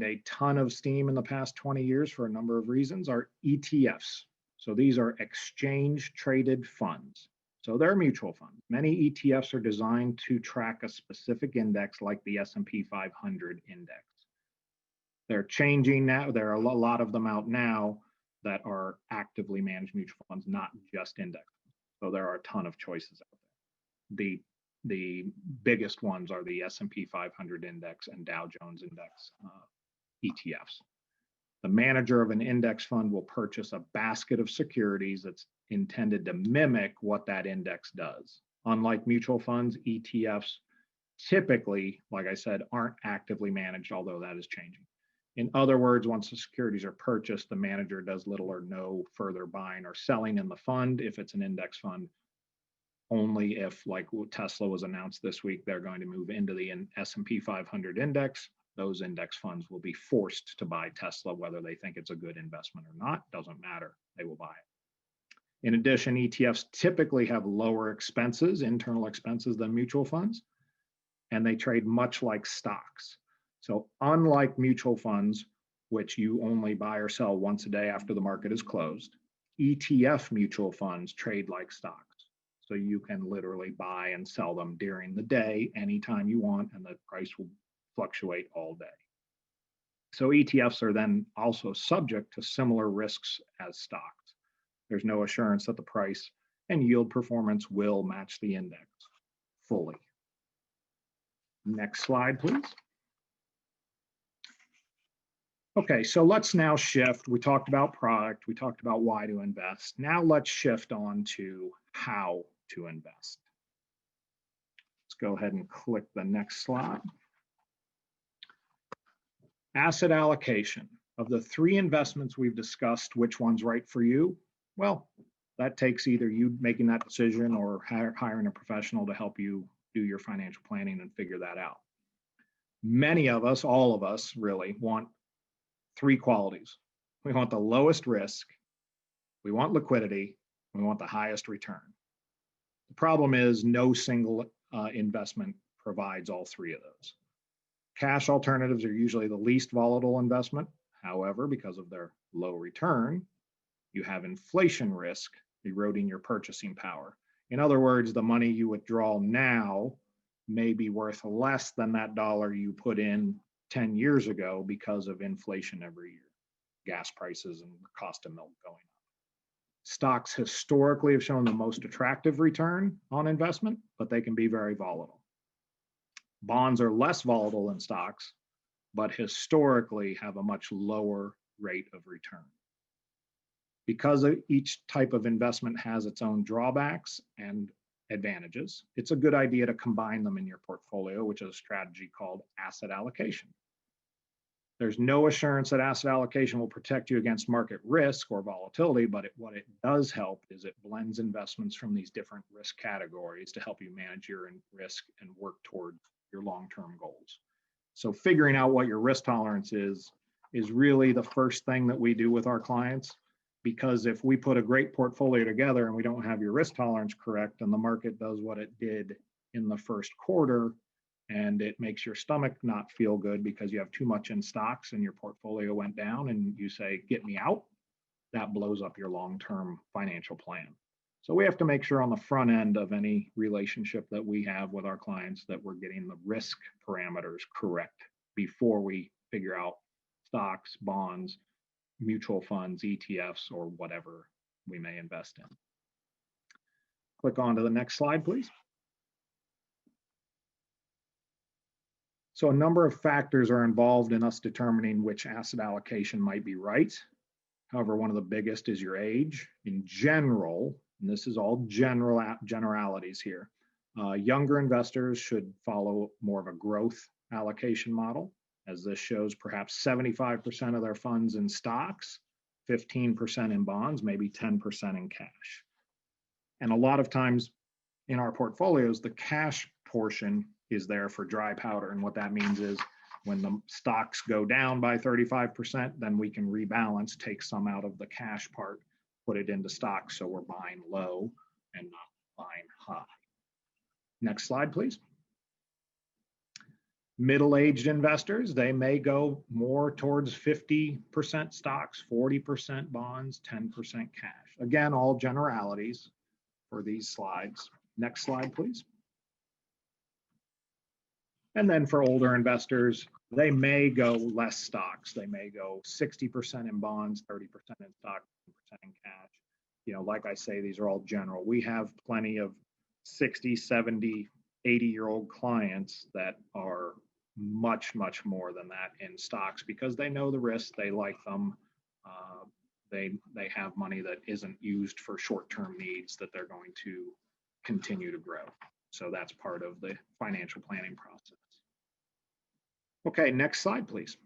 a ton of steam in the past 20 years for a number of reasons, are ETFs. So these are exchange traded funds. So they're mutual funds. Many ETFs are designed to track a specific index like the S&P 500 index. They're changing now. There are a lot of them out now that are actively managed mutual funds, not just index. So there are a ton of choices out there. The biggest ones are the S&P 500 index and Dow Jones index ETFs. The manager of an index fund will purchase a basket of securities that's intended to mimic what that index does. Unlike mutual funds, ETFs typically, like I said, aren't actively managed, although that is changing. In other words, once the securities are purchased, the manager does little or no further buying or selling in the fund if it's an index fund. Only if, like Tesla was announced this week, they're going to move into the S&P 500 index. Those index funds will be forced to buy Tesla, whether they think it's a good investment or not. Doesn't matter. They will buy it. In addition, ETFs typically have lower expenses, internal expenses, than mutual funds, and they trade much like stocks. So unlike mutual funds, which you only buy or sell once a day after the market is closed, ETF mutual funds trade like stocks. So you can literally buy and sell them during the day, anytime you want, and the price will fluctuate all day. So ETFs are then also subject to similar risks as stocks. There's no assurance that the price and yield performance will match the index fully. Next slide, please. Okay, so let's now shift. We talked about product, we talked about why to invest. Now let's shift on to how to invest. Let's go ahead and click the next slide. Asset allocation. Of the three investments we've discussed, which one's right for you? Well, that takes either you making that decision or hiring a professional to help you do your financial planning and figure that out. Many of us, all of us really, want three qualities. We want the lowest risk, we want liquidity, we want the highest return. The problem is no single investment provides all three of those. Cash alternatives are usually the least volatile investment. However, because of their low return, you have inflation risk eroding your purchasing power. In other words, the money you withdraw now may be worth less than that dollar you put in 10 years ago because of inflation every year, gas prices and the cost of milk going up. Stocks historically have shown the most attractive return on investment, but they can be very volatile. Bonds are less volatile than stocks, but historically have a much lower rate of return. Because each type of investment has its own drawbacks and advantages, it's a good idea to combine them in your portfolio, which is a strategy called asset allocation. There's no assurance that asset allocation will protect you against market risk or volatility, but what it does help is it blends investments from these different risk categories to help you manage your risk and work toward your long-term goals. So figuring out what your risk tolerance is really the first thing that we do with our clients. Because if we put a great portfolio together and we don't have your risk tolerance correct and the market does what it did in the first quarter, and it makes your stomach not feel good because you have too much in stocks and your portfolio went down and you say, get me out, that blows up your long-term financial plan. So we have to make sure on the front end of any relationship that we have with our clients that we're getting the risk parameters correct before we figure out stocks, bonds, mutual funds, ETFs, or whatever we may invest in. Click on to the next slide, please. So a number of factors are involved in us determining which asset allocation might be right. However, one of the biggest is your age. In general, and this is all generalities here, younger investors should follow more of a growth allocation model. As this shows, perhaps 75% of their funds in stocks, 15% in bonds, maybe 10% in cash. And a lot of times in our portfolios, the cash portion is there for dry powder. And what that means is when the stocks go down by 35%, then we can rebalance, take some out of the cash part, put it into stocks. So we're buying low and not buying high. Next slide, please. Middle-aged investors, they may go more towards 50% stocks, 40% bonds, 10% cash. Again, all generalities for these slides. Next slide, please. And then for older investors, they may go less stocks. They may go 60% in bonds, 30% in stocks, 10% in cash. You know, like I say, these are all general. We have plenty of 60, 70, 80-year-old clients that are much, much more than that in stocks because they know the risks, they like them. They have money that isn't used for short-term needs that they're going to continue to grow. So that's part of the financial planning process. Okay, next slide, please.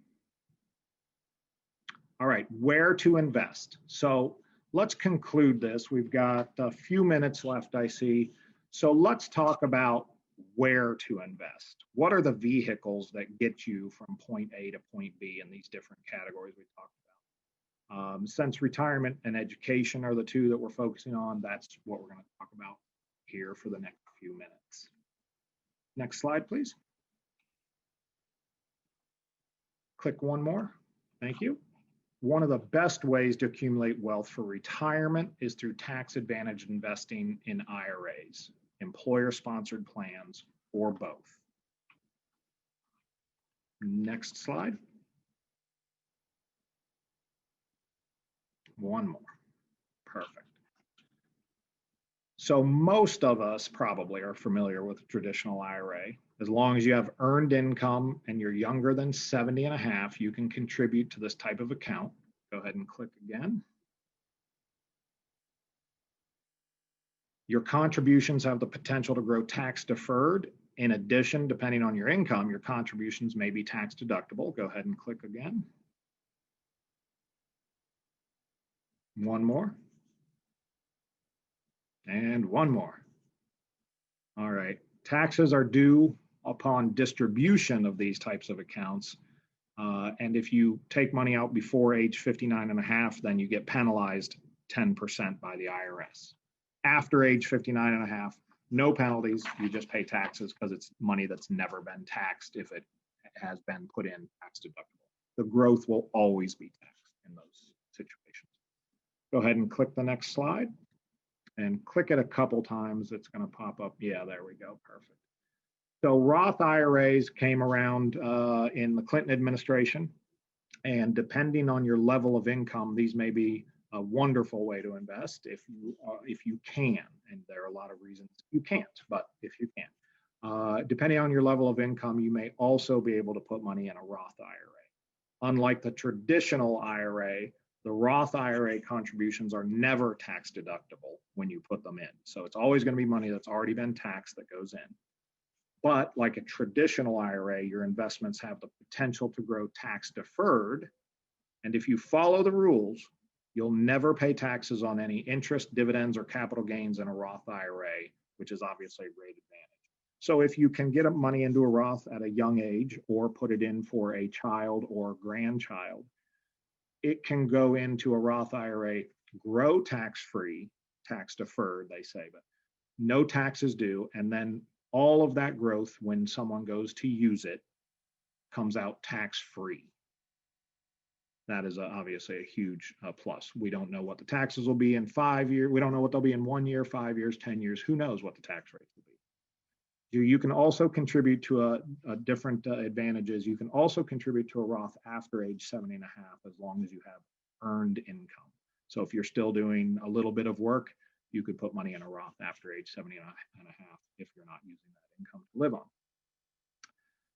All right, where to invest? So let's conclude this. We've got a few minutes left, I see. So let's talk about where to invest. What are the vehicles that get you from point A to point B in these different categories we talked about? Since retirement and education are the two that we're focusing on, that's what we're going to talk about here for the next few minutes. Next slide, please. Click one more. Thank you. One of the best ways to accumulate wealth for retirement is through tax-advantaged investing in IRAs, employer-sponsored plans, or both. Next slide. One more. Perfect. So most of us probably are familiar with a traditional IRA. As long as you have earned income and you're younger than 70 and a half, you can contribute to this type of account. Go ahead and click again. Your contributions have the potential to grow tax deferred. In addition, depending on your income, your contributions may be tax deductible. Go ahead and click again. One more. And one more. All right. Taxes are due upon distribution of these types of accounts. And if you take money out before age 59 and a half, then you get penalized 10% by the IRS. After age 59 and a half, no penalties. You just pay taxes because it's money that's never been taxed if it has been put in tax deductible. The growth will always be taxed in those situations. Go ahead and click the next slide and click it a couple times. It's going to pop up. Yeah, there we go. Perfect. So Roth IRAs came around in the Clinton administration. And depending on your level of income, these may be a wonderful way to invest if you can. And there are a lot of reasons you can't, but if you can. Depending on your level of income, you may also be able to put money in a Roth IRA. Unlike the traditional IRA, the Roth IRA contributions are never tax deductible when you put them in. So it's always going to be money that's already been taxed that goes in. But like a traditional IRA, your investments have the potential to grow tax deferred. And if you follow the rules, you'll never pay taxes on any interest, dividends, or capital gains in a Roth IRA, which is obviously a great advantage. So if you can get money into a Roth at a young age or put it in for a child or grandchild, it can go into a Roth IRA grow tax-free, tax deferred, they say, but no taxes due. And then all of that growth, when someone goes to use it, comes out tax-free. That is obviously a huge plus. We don't know what the taxes will be in 5 years. We don't know what they'll be in 1 year, 5 years, 10 years. Who knows what the tax rates will be? You can also contribute to a different advantages. You can also contribute to a Roth after age 70 and a half, as long as you have earned income. So if you're still doing a little bit of work, you could put money in a Roth after age 70 and a half if you're not using that income to live on.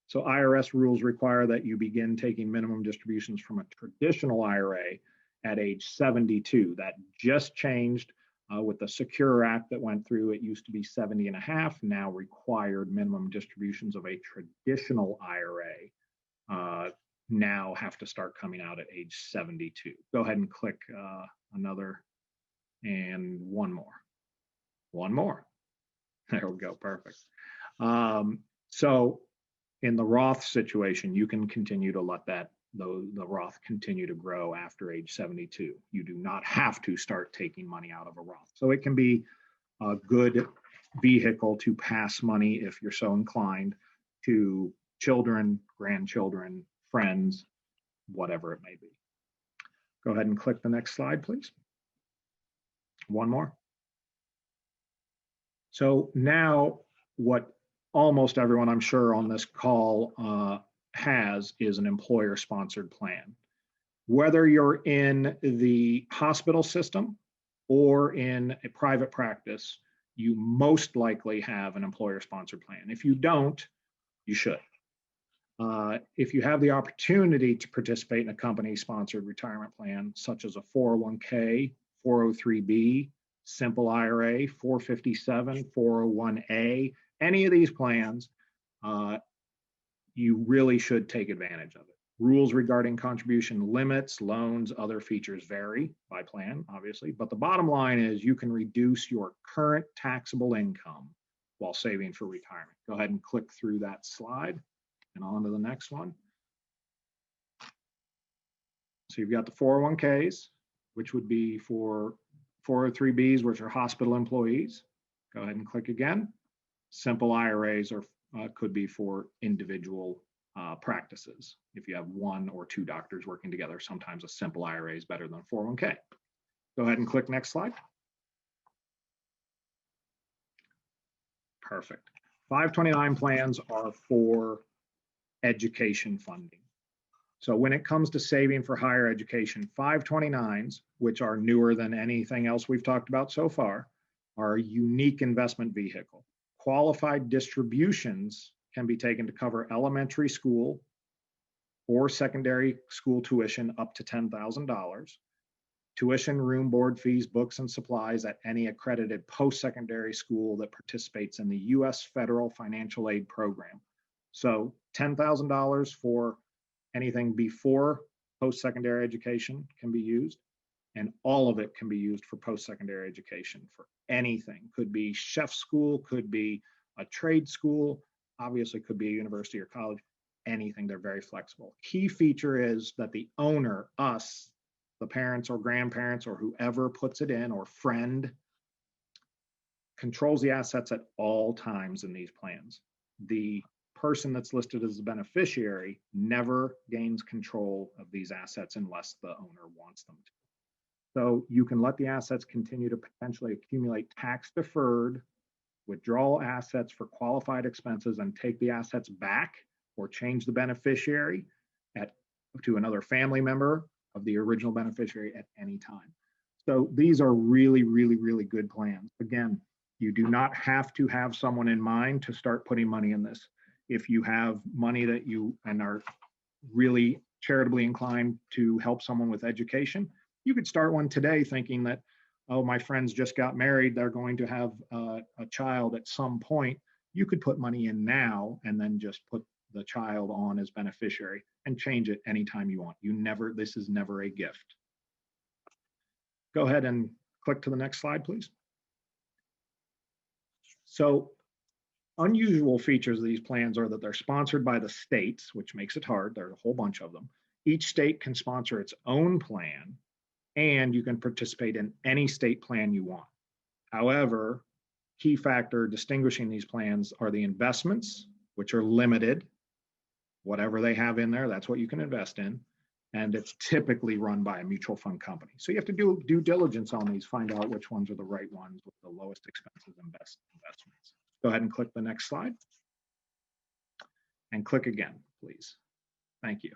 So IRS rules require that you begin taking minimum distributions from a traditional IRA at age 72. That just changed with the Secure Act that went through. It used to be 70 and a half, now required minimum distributions of a traditional IRA now have to start coming out at age 72. Go ahead and click another and one more. One more. There we go, perfect. So in the Roth situation, you can continue to let the Roth continue to grow after age 72. You do not have to start taking money out of a Roth. So it can be a good vehicle to pass money, if you're so inclined, to children, grandchildren, friends, whatever it may be. Go ahead and click the next slide, please. One more. So now what almost everyone, I'm sure, on this call has is an employer-sponsored plan. Whether you're in the hospital system or in a private practice, you most likely have an employer-sponsored plan. If you don't, you should. If you have the opportunity to participate in a company-sponsored retirement plan, such as a 401k, 403b, simple IRA, 457, 401a, any of these plans, you really should take advantage of it. Rules regarding contribution limits, loans, other features vary by plan, obviously, but the bottom line is you can reduce your current taxable income while saving for retirement. Go ahead and click through that slide and on to the next one. So you've got the 401ks, which would be for 403bs, which are hospital employees. Go ahead and click again. Simple IRAs could be for individual practices. If you have one or two doctors working together, sometimes a simple IRA is better than a 401k. Go ahead and click next slide. Perfect. 529 plans are for education funding. So when it comes to saving for higher education, 529s, which are newer than anything else we've talked about so far, are a unique investment vehicle. Qualified distributions can be taken to cover elementary school or secondary school tuition up to $10,000, tuition, room, board fees, books, and supplies at any accredited post-secondary school that participates in the U.S. federal financial aid program. So $10,000 for anything before post-secondary education can be used, and all of it can be used for post-secondary education for anything. Could be chef school, could be a trade school, obviously could be a university or college, anything. They're very flexible. Key feature is that the owner, us, the parents or grandparents or whoever puts it in or friend, controls the assets at all times in these plans. The person that's listed as the beneficiary never gains control of these assets unless the owner wants them to. So you can let the assets continue to potentially accumulate tax-deferred withdrawal assets for qualified expenses and take the assets back or change the beneficiary to another family member of the original beneficiary at any time. So these are really, really, really good plans. Again, you do not have to have someone in mind to start putting money in this. If you have money that you and are really charitably inclined to help someone with education, you could start one today thinking that, oh, my friends just got married, they're going to have a child at some point. You could put money in now and then just put the child on as beneficiary and change it anytime you want. This is never a gift. Go ahead and click to the next slide, please. So unusual features of these plans are that they're sponsored by the states, which makes it hard. There are a whole bunch of them. Each state can sponsor its own plan, and you can participate in any state plan you want. However, key factor distinguishing these plans are the investments, which are limited. Whatever they have in there, that's what you can invest in. And it's typically run by a mutual fund company. So you have to do due diligence on these, find out which ones are the right ones with the lowest expenses and best investments. Go ahead and click the next slide. And click again, please. Thank you.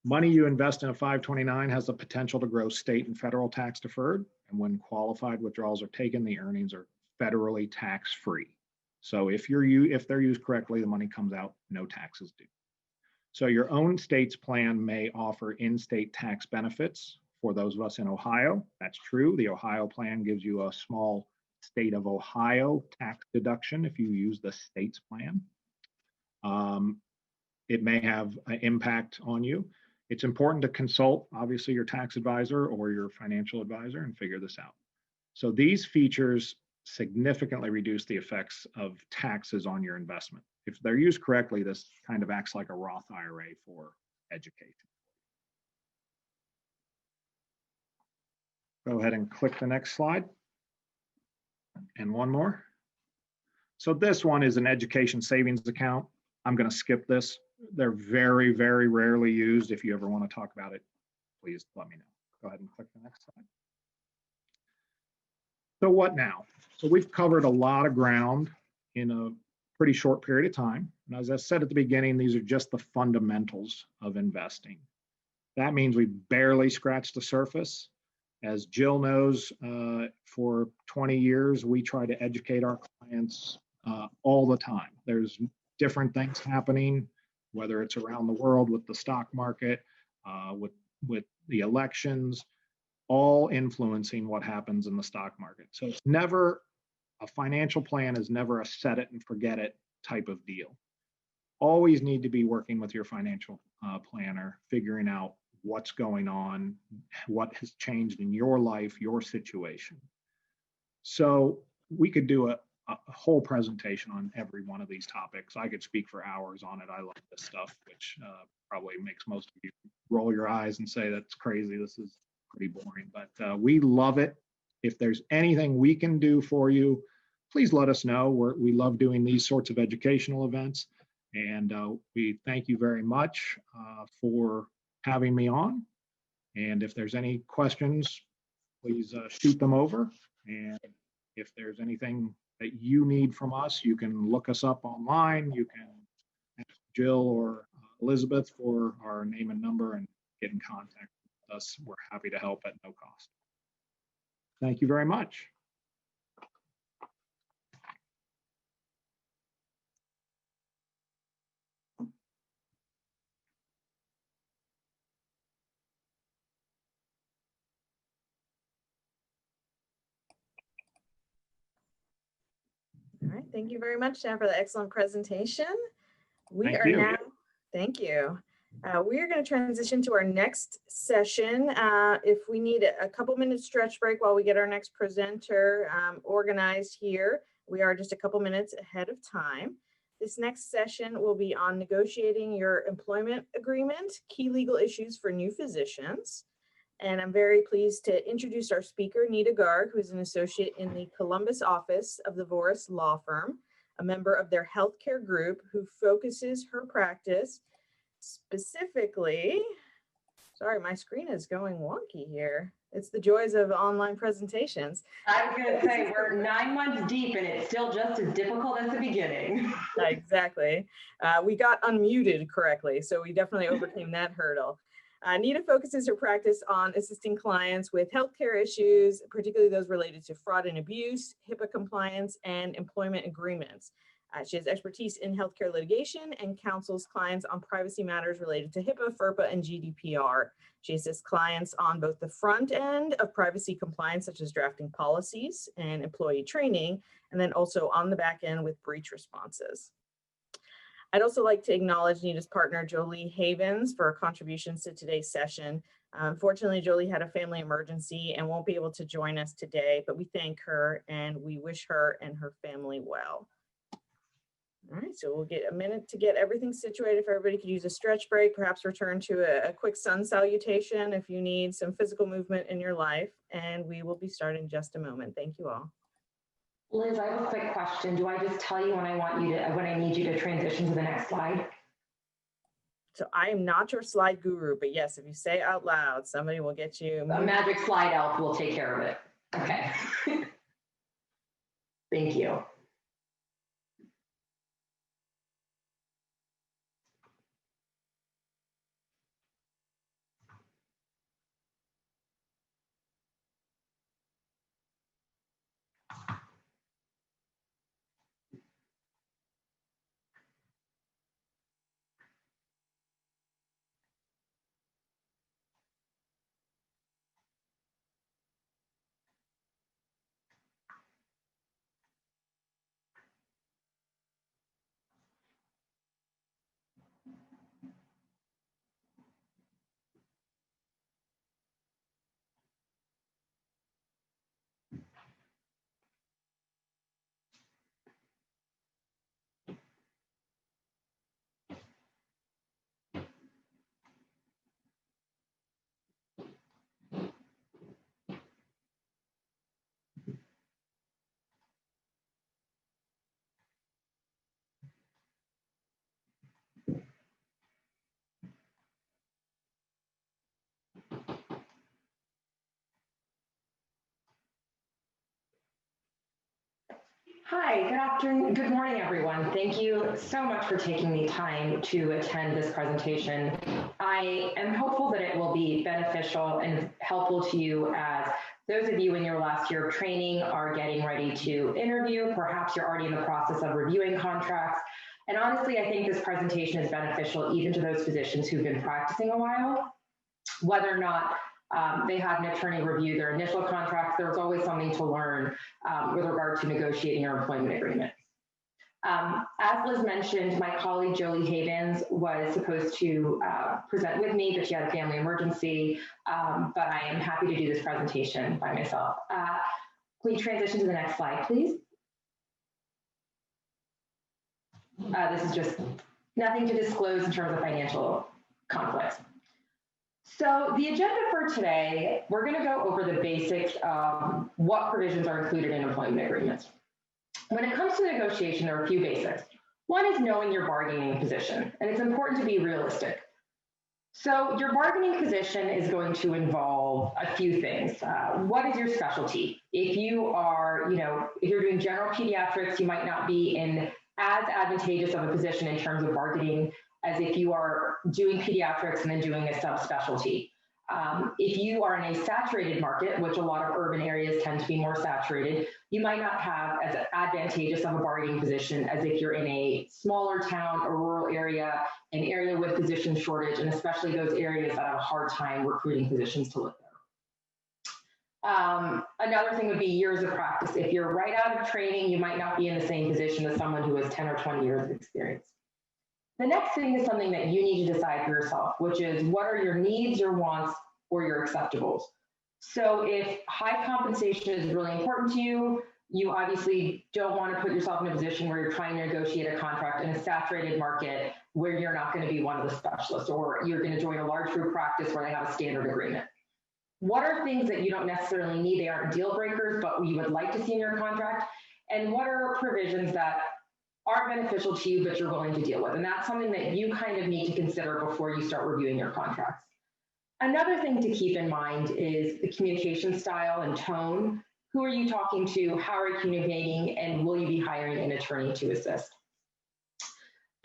Money you invest in a 529 has the potential to grow state and federal tax deferred. And when qualified withdrawals are taken, the earnings are federally tax-free. So if they're used correctly, the money comes out, no taxes due. So your own state's plan may offer in-state tax benefits for those of us in Ohio. That's true. The Ohio plan gives you a small state of Ohio tax deduction if you use the state's plan. It may have an impact on you. It's important to consult, obviously, your tax advisor or your financial advisor and figure this out. So these features significantly reduce the effects of taxes on your investment. If they're used correctly, this kind of acts like a Roth IRA for education. Go ahead and click the next slide. And one more. So this one is an education savings account. I'm going to skip this. They're very, very rarely used. If you ever want to talk about it, please let me know. Go ahead and click the next slide. So what now? So we've covered a lot of ground in a pretty short period of time. And as I said at the beginning, these are just the fundamentals of investing. That means we barely scratched the surface. As Jill knows, for 20 years, we try to educate our clients all the time. There's different things happening, whether it's around the world with the stock market, with the elections, all influencing what happens in the stock market. So it's never, a financial plan is never a set it and forget it type of deal. Always need to be working with your financial planner, figuring out what's going on, what has changed in your life, your situation. So we could do a whole presentation on every one of these topics. I could speak for hours on it. I love this stuff, which probably makes most of you roll your eyes and say that's crazy. This is pretty boring, but we love it. If there's anything we can do for you, please let us know. We love doing these sorts of educational events. And we thank you very much for having me on. And if there's any questions, please shoot them over. And if there's anything that you need from us, you can look us up online. You can ask Jill or Elizabeth for our name and number and get in contact with us. We're happy to help at no cost. Thank you very much. All right, thank you very much, Dan, for the excellent presentation. Thank you. Thank you. We are going to transition to our next session. If we need a couple minutes stretch break while we get our next presenter organized here, we are just a couple minutes ahead of time. This next session will be on negotiating your employment agreement, key legal issues for new physicians. And I'm very pleased to introduce our speaker, Nita Garg, who is an associate in the Columbus office of the Voris Law Firm, a member of their healthcare group who focuses her practice specifically, sorry, my screen is going wonky here. It's the joys of online presentations. I was going to say, we're 9 months deep and it's still just as difficult as the beginning. Exactly. We got unmuted correctly, so we definitely overcame that hurdle. Nita focuses her practice on assisting clients with healthcare issues, particularly those related to fraud and abuse, HIPAA compliance, and employment agreements. She has expertise in healthcare litigation and counsels clients on privacy matters related to HIPAA, FERPA, and GDPR. She assists clients on both the front end of privacy compliance, such as drafting policies and employee training, and then also on the back end with breach responses. I'd also like to acknowledge Nita's partner, Jolie Havens, for her contributions to today's session. Unfortunately, Jolie had a family emergency and won't be able to join us today, but we thank her and we wish her and her family well. All right, so we'll get a minute to get everything situated. If everybody could use a stretch break, perhaps return to a quick sun salutation if you need some physical movement in your life. And we will be starting in just a moment. Thank you all. Liz, I have a quick question. Do I just tell you when I need you to transition to the next slide? So I am not your slide guru, but yes, if you say out loud, somebody will get you. A magic slide elf will take care of it. Okay. Thank you. Hi, good afternoon, good morning, everyone. Thank you so much for taking the time to attend this presentation. I am hopeful that it will be beneficial and helpful to you as those of you in your last year of training are getting ready to interview. Perhaps you're already in the process of reviewing contracts. And honestly, I think this presentation is beneficial even to those physicians who've been practicing a while, whether or not they had an attorney review their initial contracts. There's always something to learn with regard to negotiating your employment agreement. As Liz mentioned, my colleague Jolie Havens was supposed to present with me, but she had a family emergency, but I am happy to do this presentation by myself. Please transition to the next slide, please. This is just nothing to disclose in terms of financial conflicts. So the agenda for today, we're going to go over the basics of what provisions are included in employment agreements. When it comes to negotiation, there are a few basics. One is knowing your bargaining position, and it's important to be realistic. So your bargaining position is going to involve a few things. What is your specialty? If you are, if you're doing general pediatrics, you might not be in as advantageous of a position in terms of bargaining as if you are doing pediatrics and then doing a subspecialty. If you are in a saturated market, which a lot of urban areas tend to be more saturated, you might not have as advantageous of a bargaining position as if you're in a smaller town or rural area, an area with physician shortage, and especially those areas that have a hard time recruiting physicians to live there. Another thing would be years of practice. If you're right out of training, you might not be in the same position as someone who has 10 or 20 years of experience. The next thing is something that you need to decide for yourself, which is what are your needs, your wants, or your acceptables. So if high compensation is really important to you, you obviously don't want to put yourself in a position where you're trying to negotiate a contract in a saturated market where you're not going to be one of the specialists, or you're going to join a large group practice where they have a standard agreement. What are things that you don't necessarily need? They aren't deal breakers, but you would like to see in your contract. And what are provisions that are beneficial to you, but you're willing to deal with? And that's something that you kind of need to consider before you start reviewing your contracts. Another thing to keep in mind is the communication style and tone. Who are you talking to? How are you communicating? And will you be hiring an attorney to assist?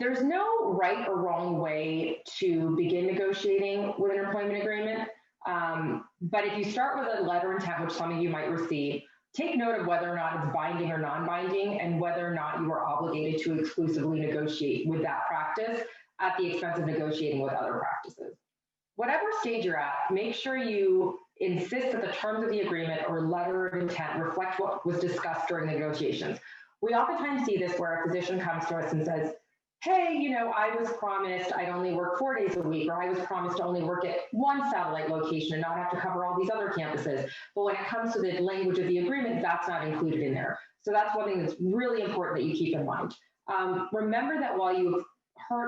There's no right or wrong way to begin negotiating with an employment agreement. But if you start with a letter of intent, which some of you might receive, take note of whether or not it's binding or non-binding and whether or not you are obligated to exclusively negotiate with that practice at the expense of negotiating with other practices. Whatever stage you're at, make sure you insist that the terms of the agreement or letter of intent reflect what was discussed during the negotiations. We oftentimes see this where a physician comes to us and says, hey, I was promised I'd only work 4 days a week, or I was promised to only work at one satellite location and not have to cover all these other campuses. But when it comes to the language of the agreement, that's not included in there. So that's one thing that's really important that you keep in mind. Remember that while you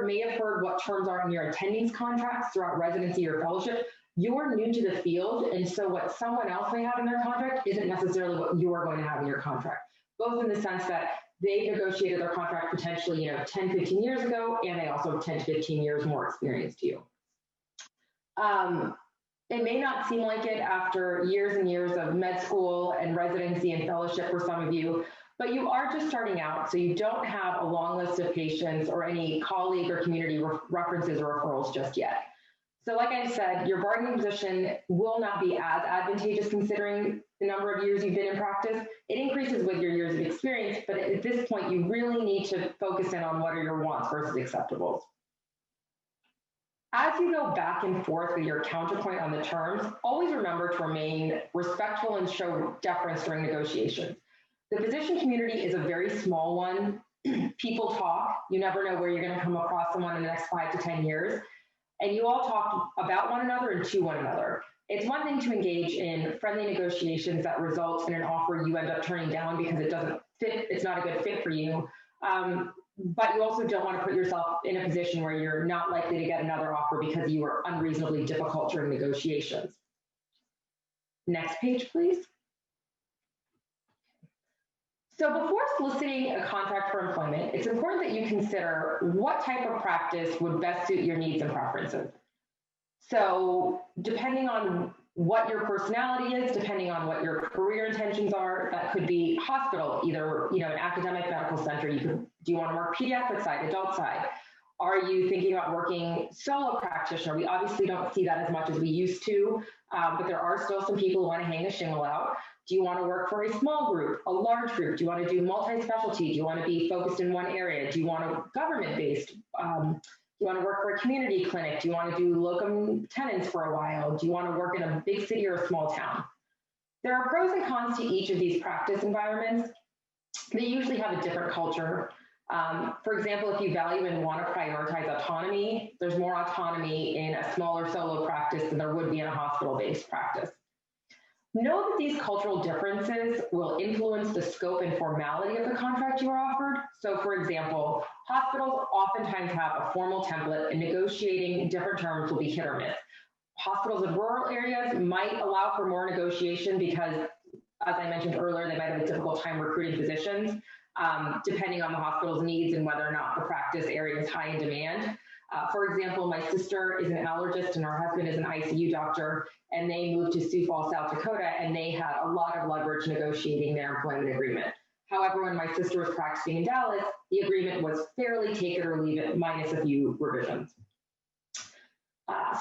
may have heard what terms are in your attendings contracts throughout residency or fellowship, you're new to the field, and so what someone else may have in their contract isn't necessarily what you are going to have in your contract, both in the sense that they negotiated their contract potentially 10, 15 years ago, and they also have 10 to 15 years more experience to you. It may not seem like it after years and years of med school and residency and fellowship for some of you, but you are just starting out, so you don't have a long list of patients or any colleague or community references or referrals just yet. So like I said, your bargaining position will not be as advantageous considering the number of years you've been in practice. It increases with your years of experience, but at this point, you really need to focus in on what are your wants versus acceptables. As you go back and forth with your counterpoint on the terms, always remember to remain respectful and show deference during negotiations. The physician community is a very small one. People talk. You never know where you're going to come across someone in the next 5 to 10 years. And you all talk about one another and to one another. It's one thing to engage in friendly negotiations that results in an offer you end up turning down because it doesn't fit, it's not a good fit for you. But you also don't want to put yourself in a position where you're not likely to get another offer because you were unreasonably difficult during negotiations. Next page, please. So before soliciting a contract for employment, it's important that you consider what type of practice would best suit your needs and preferences. So depending on what your personality is, depending on what your career intentions are, that could be hospital, either an academic medical center. Do you want to work pediatric side, adult side? Are you thinking about working solo practitioner? We obviously don't see that as much as we used to, but there are still some people who want to hang a shingle out. Do you want to work for a small group, a large group? Do you want to do multi-specialty? Do you want to be focused in one area? Do you want to government-based? Do you want to work for a community clinic? Do you want to do locum tenens for a while? Do you want to work in a big city or a small town? There are pros and cons to each of these practice environments. They usually have a different culture. For example, if you value and want to prioritize autonomy, there's more autonomy in a smaller solo practice than there would be in a hospital-based practice. Know that these cultural differences will influence the scope and formality of the contract you are offered. So for example, hospitals oftentimes have a formal template and negotiating different terms will be hit or miss. Hospitals in rural areas might allow for more negotiation because, as I mentioned earlier, they might have a difficult time recruiting physicians, depending on the hospital's needs and whether or not the practice area is high in demand. For example, my sister is an allergist and her husband is an ICU doctor, and they moved to Sioux Falls, South Dakota, and they had a lot of leverage negotiating their employment agreement. However, when my sister was practicing in Dallas, the agreement was fairly take it or leave it, minus a few revisions.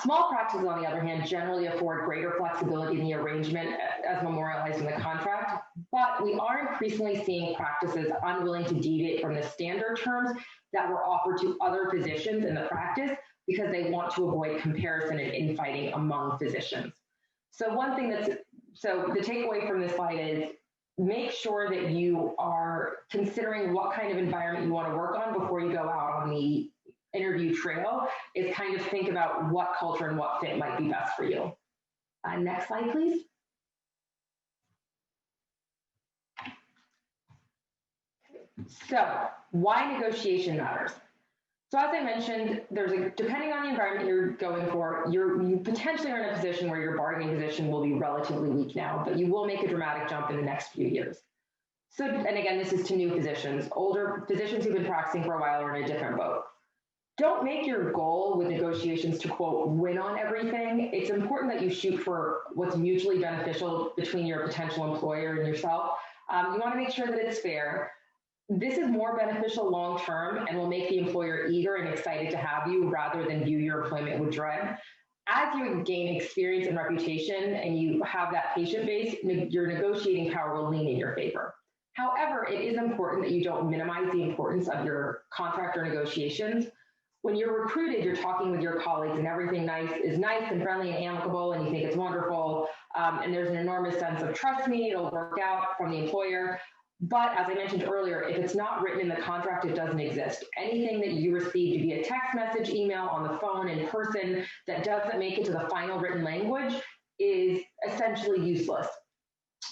Small practices, on the other hand, generally afford greater flexibility in the arrangement as memorialized in the contract, but we are increasingly seeing practices unwilling to deviate from the standard terms that were offered to other physicians in the practice because they want to avoid comparison and infighting among physicians. So the takeaway from this slide is make sure that you are considering what kind of environment you want to work on before you go out on the interview trail, is kind of think about what culture and what fit might be best for you. Next slide, please. So why negotiation matters. So as I mentioned, depending on the environment you're going for, you potentially are in a position where your bargaining position will be relatively weak now, but you will make a dramatic jump in the next few years. So, and again, this is to new physicians. Older physicians who've been practicing for a while are in a different boat. Don't make your goal with negotiations to, quote, win on everything. It's important that you shoot for what's mutually beneficial between your potential employer and yourself. You want to make sure that it's fair. This is more beneficial long-term and will make the employer eager and excited to have you rather than view your employment with dread. As you gain experience and reputation and you have that patient base, your negotiating power will lean in your favor. However, it is important that you don't minimize the importance of your contract or negotiations. When you're recruited, you're talking with your colleagues and everything is nice and friendly and amicable and you think it's wonderful. And there's an enormous sense of trust me, it'll work out from the employer. But as I mentioned earlier, if it's not written in the contract, it doesn't exist. Anything that you received via text message, email, on the phone, in person, that doesn't make it to the final written language is essentially useless.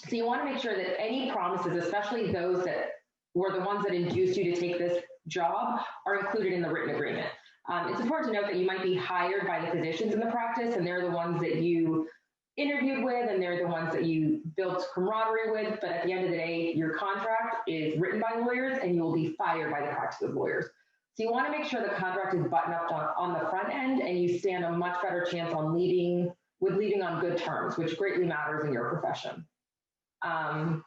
So you want to make sure that any promises, especially those that were the ones that induced you to take this job are included in the written agreement. It's important to note that you might be hired by the physicians in the practice, and they're the ones that you interviewed with, and they're the ones that you built camaraderie with. But at the end of the day, your contract is written by lawyers, and you will be fired by the practice of lawyers. So you want to make sure the contract is buttoned up on the front end, and you stand a much better chance on leaving on good terms, which greatly matters in your profession. And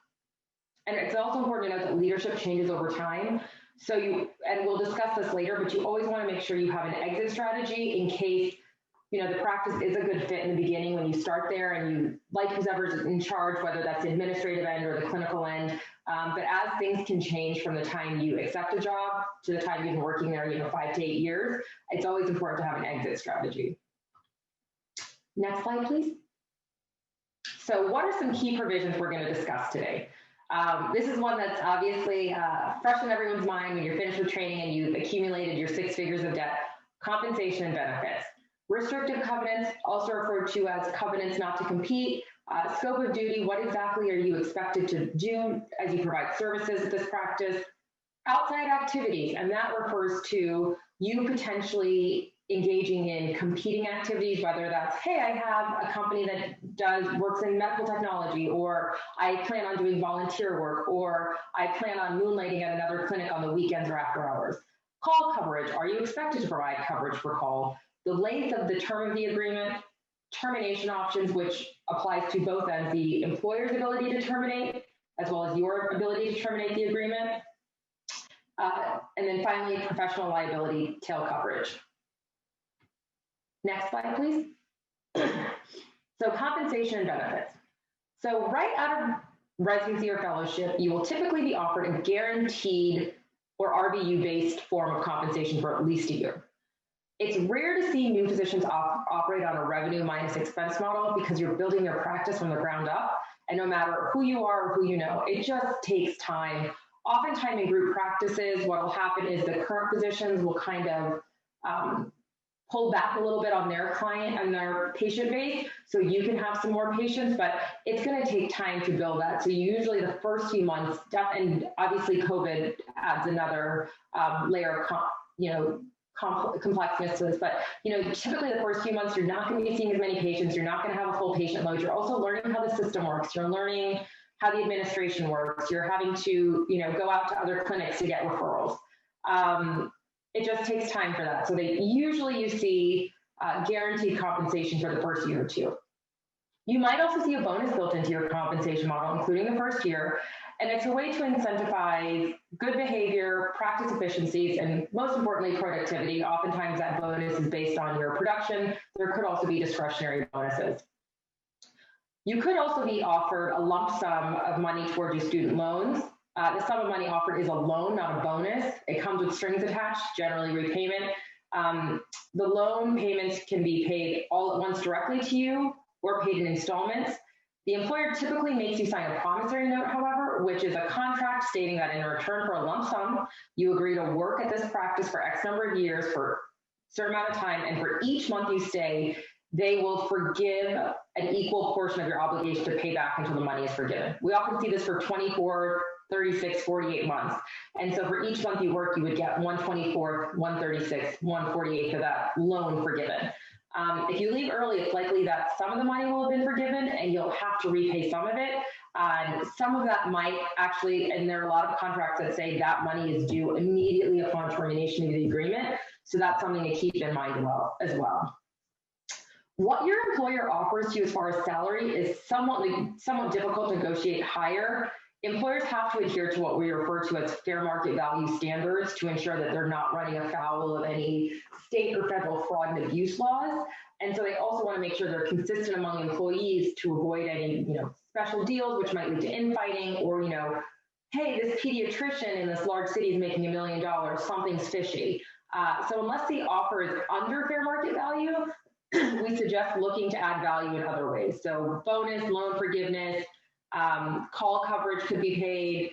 it's also important to note that leadership changes over time. So and we'll discuss this later, but you always want to make sure you have an exit strategy in case, the practice is a good fit in the beginning when you start there and you like whoever's in charge, whether that's the administrative end or the clinical end. But as things can change from the time you accept a job to the time you've been working there, 5 to 8 years, it's always important to have an exit strategy. Next slide, please. So what are some key provisions we're going to discuss today? This is one that's obviously fresh in everyone's mind when you're finished with training and you've accumulated your 6 figures of debt: compensation and benefits. Restrictive covenants, also referred to as covenants not to compete. Scope of duty, what exactly are you expected to do as you provide services at this practice? Outside activities, and that refers to you potentially engaging in competing activities, whether that's, hey, I have a company that works in medical technology, or I plan on doing volunteer work, or I plan on moonlighting at another clinic on the weekends or after hours. Call coverage, are you expected to provide coverage for call? The length of the term of the agreement, termination options, which applies to both ends, the employer's ability to terminate, as well as your ability to terminate the agreement. And then finally, professional liability tail coverage. Next slide, please. So compensation and benefits. So right out of residency or fellowship, you will typically be offered a guaranteed or RVU-based form of compensation for at least a year. It's rare to see new physicians operate on a revenue minus expense model because you're building your practice from the ground up. And no matter who you are or who you know, it just takes time. Oftentimes in group practices, what will happen is the current physicians will kind of pull back a little bit on their client and their patient base so you can have some more patients, but it's going to take time to build that. So usually the first few months, and obviously COVID adds another layer of complexness to this, but typically the first few months you're not going to be seeing as many patients, you're not going to have a full patient load, you're also learning how the system works, you're learning how the administration works, you're having to go out to other clinics to get referrals. It just takes time for that. So you see guaranteed compensation for the first year or two. You might also see a bonus built into your compensation model, including the first year, and it's a way to incentivize good behavior, practice efficiencies, and most importantly, productivity. Oftentimes that bonus is based on your production. There could also be discretionary bonuses. You could also be offered a lump sum of money towards your student loans. The sum of money offered is a loan, not a bonus. It comes with strings attached, generally repayment. The loan payments can be paid all at once directly to you or paid in installments. The employer typically makes you sign a promissory note, however, which is a contract stating that in return for a lump sum, you agree to work at this practice for X number of years for a certain amount of time, and for each month you stay, they will forgive an equal portion of your obligation to pay back until the money is forgiven. We often see this for 24, 36, 48 months. And so for each month you work, you would get 1/24, 1/36, 1/48 of that loan forgiven. If you leave early, it's likely that some of the money will have been forgiven and you'll have to repay some of it. Some of that might actually, and there are a lot of contracts that say that money is due immediately upon termination of the agreement. So that's something to keep in mind as well. What your employer offers to you as far as salary is somewhat difficult to negotiate higher. Employers have to adhere to what we refer to as fair market value standards to ensure that they're not running afoul of any state or federal fraud and abuse laws. And so they also want to make sure they're consistent among employees to avoid any, special deals, which might lead to infighting, or, hey, this pediatrician in this large city is making $1 million, something's fishy. So unless the offer is under fair market value, we suggest looking to add value in other ways. So bonus, loan forgiveness, call coverage could be paid,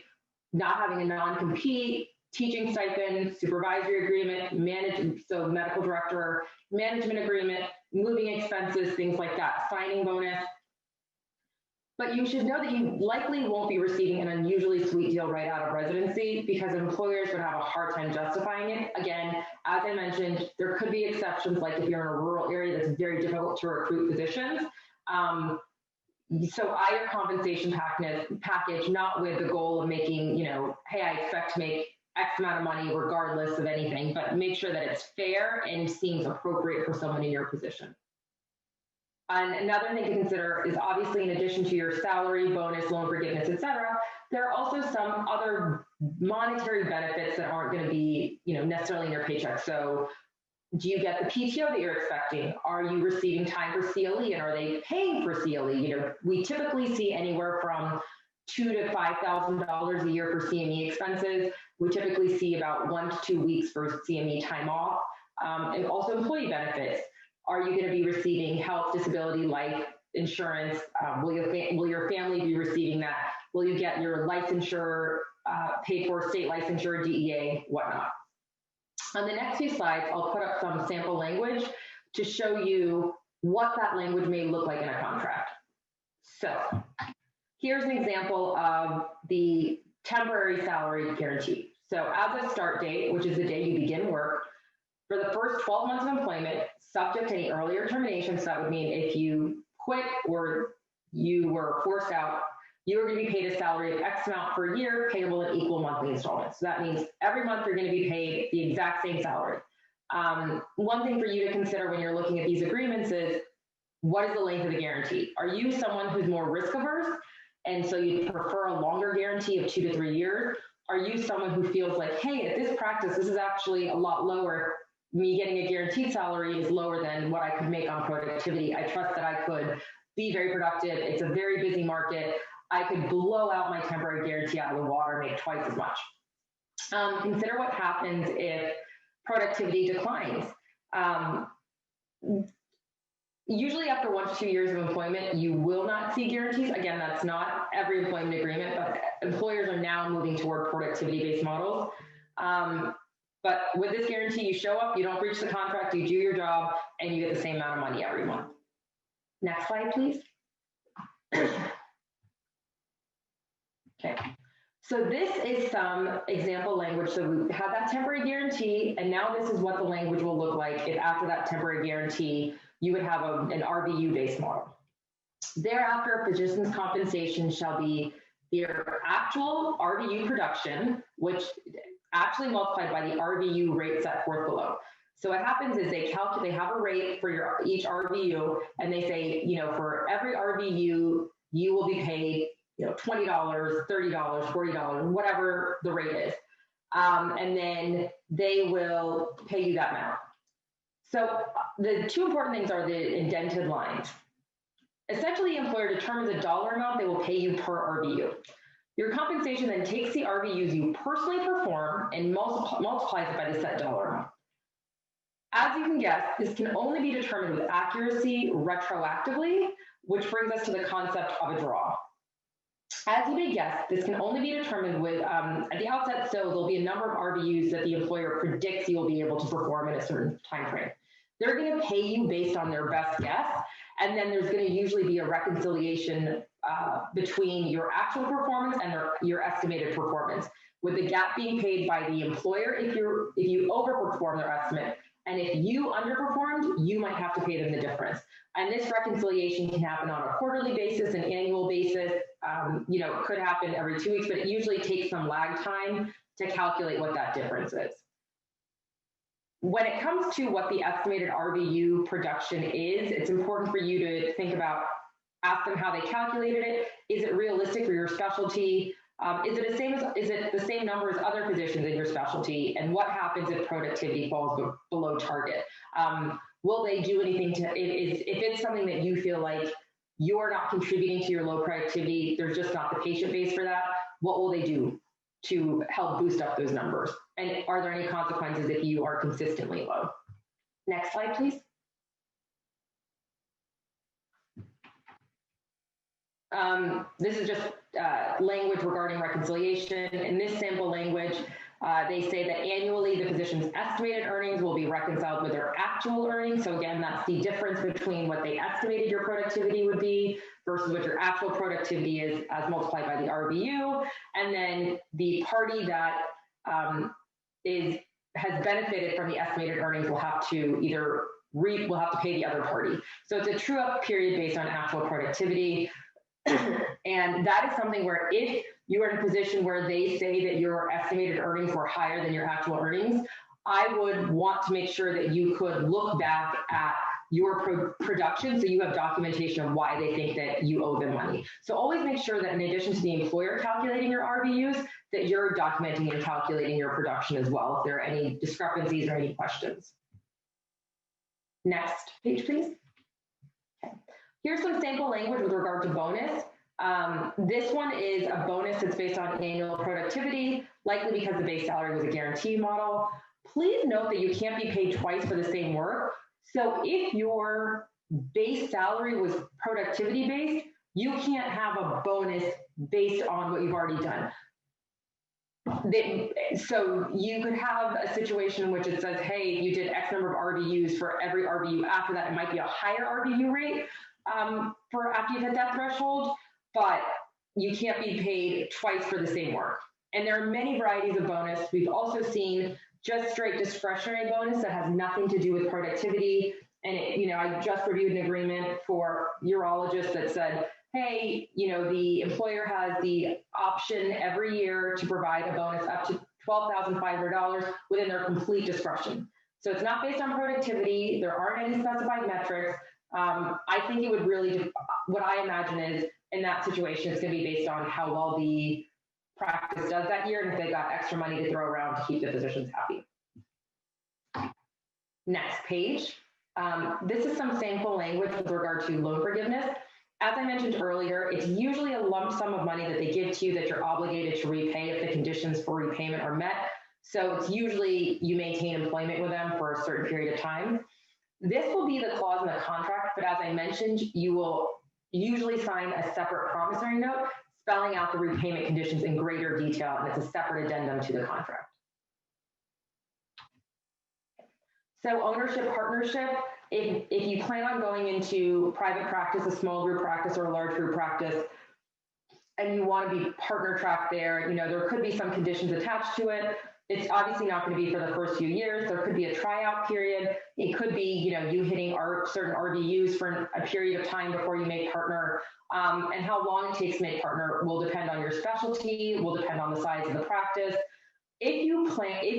not having a non-compete, teaching stipend, supervisory agreement, medical director, management agreement, moving expenses, things like that, signing bonus. But you should know that you likely won't be receiving an unusually sweet deal right out of residency because employers would have a hard time justifying it. Again, as I mentioned, there could be exceptions, like if you're in a rural area that's very difficult to recruit physicians. So eye your compensation package, not with the goal of making, hey, I expect to make X amount of money regardless of anything, but make sure that it's fair and seems appropriate for someone in your position. And another thing to consider is obviously in addition to your salary, bonus, loan forgiveness, et cetera, there are also some other monetary benefits that aren't going to be, necessarily in your paycheck. So do you get the PTO that you're expecting? Are you receiving time for CLE and are they paying for CLE? We typically see anywhere from $2,000 to $5,000 a year for CME expenses. We typically see about 1 to 2 weeks for CME time off, and also employee benefits. Are you going to be receiving health, disability, life insurance? Will your family be receiving that? Will you get your licensure paid for, state licensure, DEA, whatnot? On the next few slides, I'll put up some sample language to show you what that language may look like in a contract. So here's an example of the temporary salary guarantee. So as a start date, which is the day you begin work, for the first 12 months of employment, subject to any earlier termination, so that would mean if you quit or you were forced out, you are going to be paid a salary of X amount per year, payable in equal monthly installments. So that means every month you're going to be paid the exact same salary. One thing for you to consider when you're looking at these agreements is, what is the length of the guarantee? Are you someone who's more risk averse, and so you prefer a longer guarantee of 2 to 3 years? Are you someone who feels like, hey, at this practice, this is actually a lot lower. Me getting a guaranteed salary is lower than what I could make on productivity. I trust that I could be very productive. It's a very busy market. I could blow out my temporary guarantee out of the water, make twice as much. Consider what happens if productivity declines. Usually after 1 to 2 years of employment, you will not see guarantees. Again, that's not every employment agreement, but employers are now moving toward productivity-based models. But with this guarantee, you show up, you don't breach the contract, you do your job, and you get the same amount of money every month. Next slide, please. Okay, so this is some example language. So we have that temporary guarantee, and now this is what the language will look like if after that temporary guarantee, you would have an RVU-based model. Thereafter, a physician's compensation shall be their actual RVU production, which actually multiplied by the RVU rate set forth below. So what happens is they have a rate for each RVU, and they say, for every RVU, you will be paid, $20, $30, $40, whatever the rate is. And then they will pay you that amount. So the two important things are the indented lines. Essentially, the employer determines a dollar amount they will pay you per RVU. Your compensation then takes the RVUs you personally perform and multiplies it by the set dollar amount. As you can guess, this can only be determined with accuracy retroactively, which brings us to the concept of a draw. As you may guess, this can only be determined with, at the outset, so there'll be a number of RVUs that the employer predicts you'll be able to perform in a certain time frame. They're going to pay you based on their best guess, and then there's going to usually be a reconciliation between your actual performance and your estimated performance, with the gap being paid by the employer if you overperform their estimate, and if you underperformed, you might have to pay them the difference. And this reconciliation can happen on a quarterly basis, an annual basis. It could happen every 2 weeks, but it usually takes some lag time to calculate what that difference is. When it comes to what the estimated RVU production is, it's important for you to think about, ask them how they calculated it. Is it realistic for your specialty? Is it the same number as other positions in your specialty? And what happens if productivity falls below target? Will they do anything if it's something that you feel like you're not contributing to your low productivity, there's just not the patient base for that, what will they do to help boost up those numbers? And are there any consequences if you are consistently low? Next slide, please. This is just language regarding reconciliation. In this sample language, They say that annually the physician's estimated earnings will be reconciled with their actual earnings. So again, that's the difference between what they estimated your productivity would be versus what your actual productivity is as multiplied by the RVU. And then the party that has benefited from the estimated earnings will have to will have to pay the other party. So it's a true up period based on actual productivity. And that is something where if you are in a position where they say that your estimated earnings were higher than your actual earnings, I would want to make sure that you could look back at your production so you have documentation of why they think that you owe them money. So always make sure that in addition to the employer calculating your RVUs, that you're documenting and calculating your production as well if there are any discrepancies or any questions. Next page, please. Okay. Here's some sample language with regard to bonus. This one is a bonus that's based on annual productivity, likely because the base salary was a guarantee model. Please note that you can't be paid twice for the same work. So if your base salary was productivity based, you can't have a bonus based on what you've already done. So you could have a situation in which it says, hey, you did X number of RVUs. For every RVU after that, it might be a higher RVU rate for after you've hit that threshold, but you can't be paid twice for the same work. And there are many varieties of bonus. We've also seen just straight discretionary bonus that has nothing to do with productivity. And I just reviewed an agreement for urologists that said, hey, the employer has the option every year to provide a bonus up to $12,500 within their complete discretion. So it's not based on productivity. There aren't any specified metrics. I think it would really, what I imagine is in that situation, it's going to be based on how well the practice does that year and if they got extra money to throw around to keep the physicians happy. Next page. This is some sample language with regard to loan forgiveness. As I mentioned earlier, it's usually a lump sum of money that they give to you that you're obligated to repay if the conditions for repayment are met. So it's usually you maintain employment with them for a certain period of time. This will be the clause in the contract, but as I mentioned, you will usually sign a separate promissory note spelling out the repayment conditions in greater detail, and it's a separate addendum to the contract. So ownership partnership, if you plan on going into private practice, a small group practice or a large group practice, and you want to be partner track there, there could be some conditions attached to it. It's obviously not going to be for the first few years. There could be a tryout period. It could be, you hitting certain RVUs for a period of time before you make partner. And how long it takes to make partner will depend on your specialty, will depend on the size of the practice. If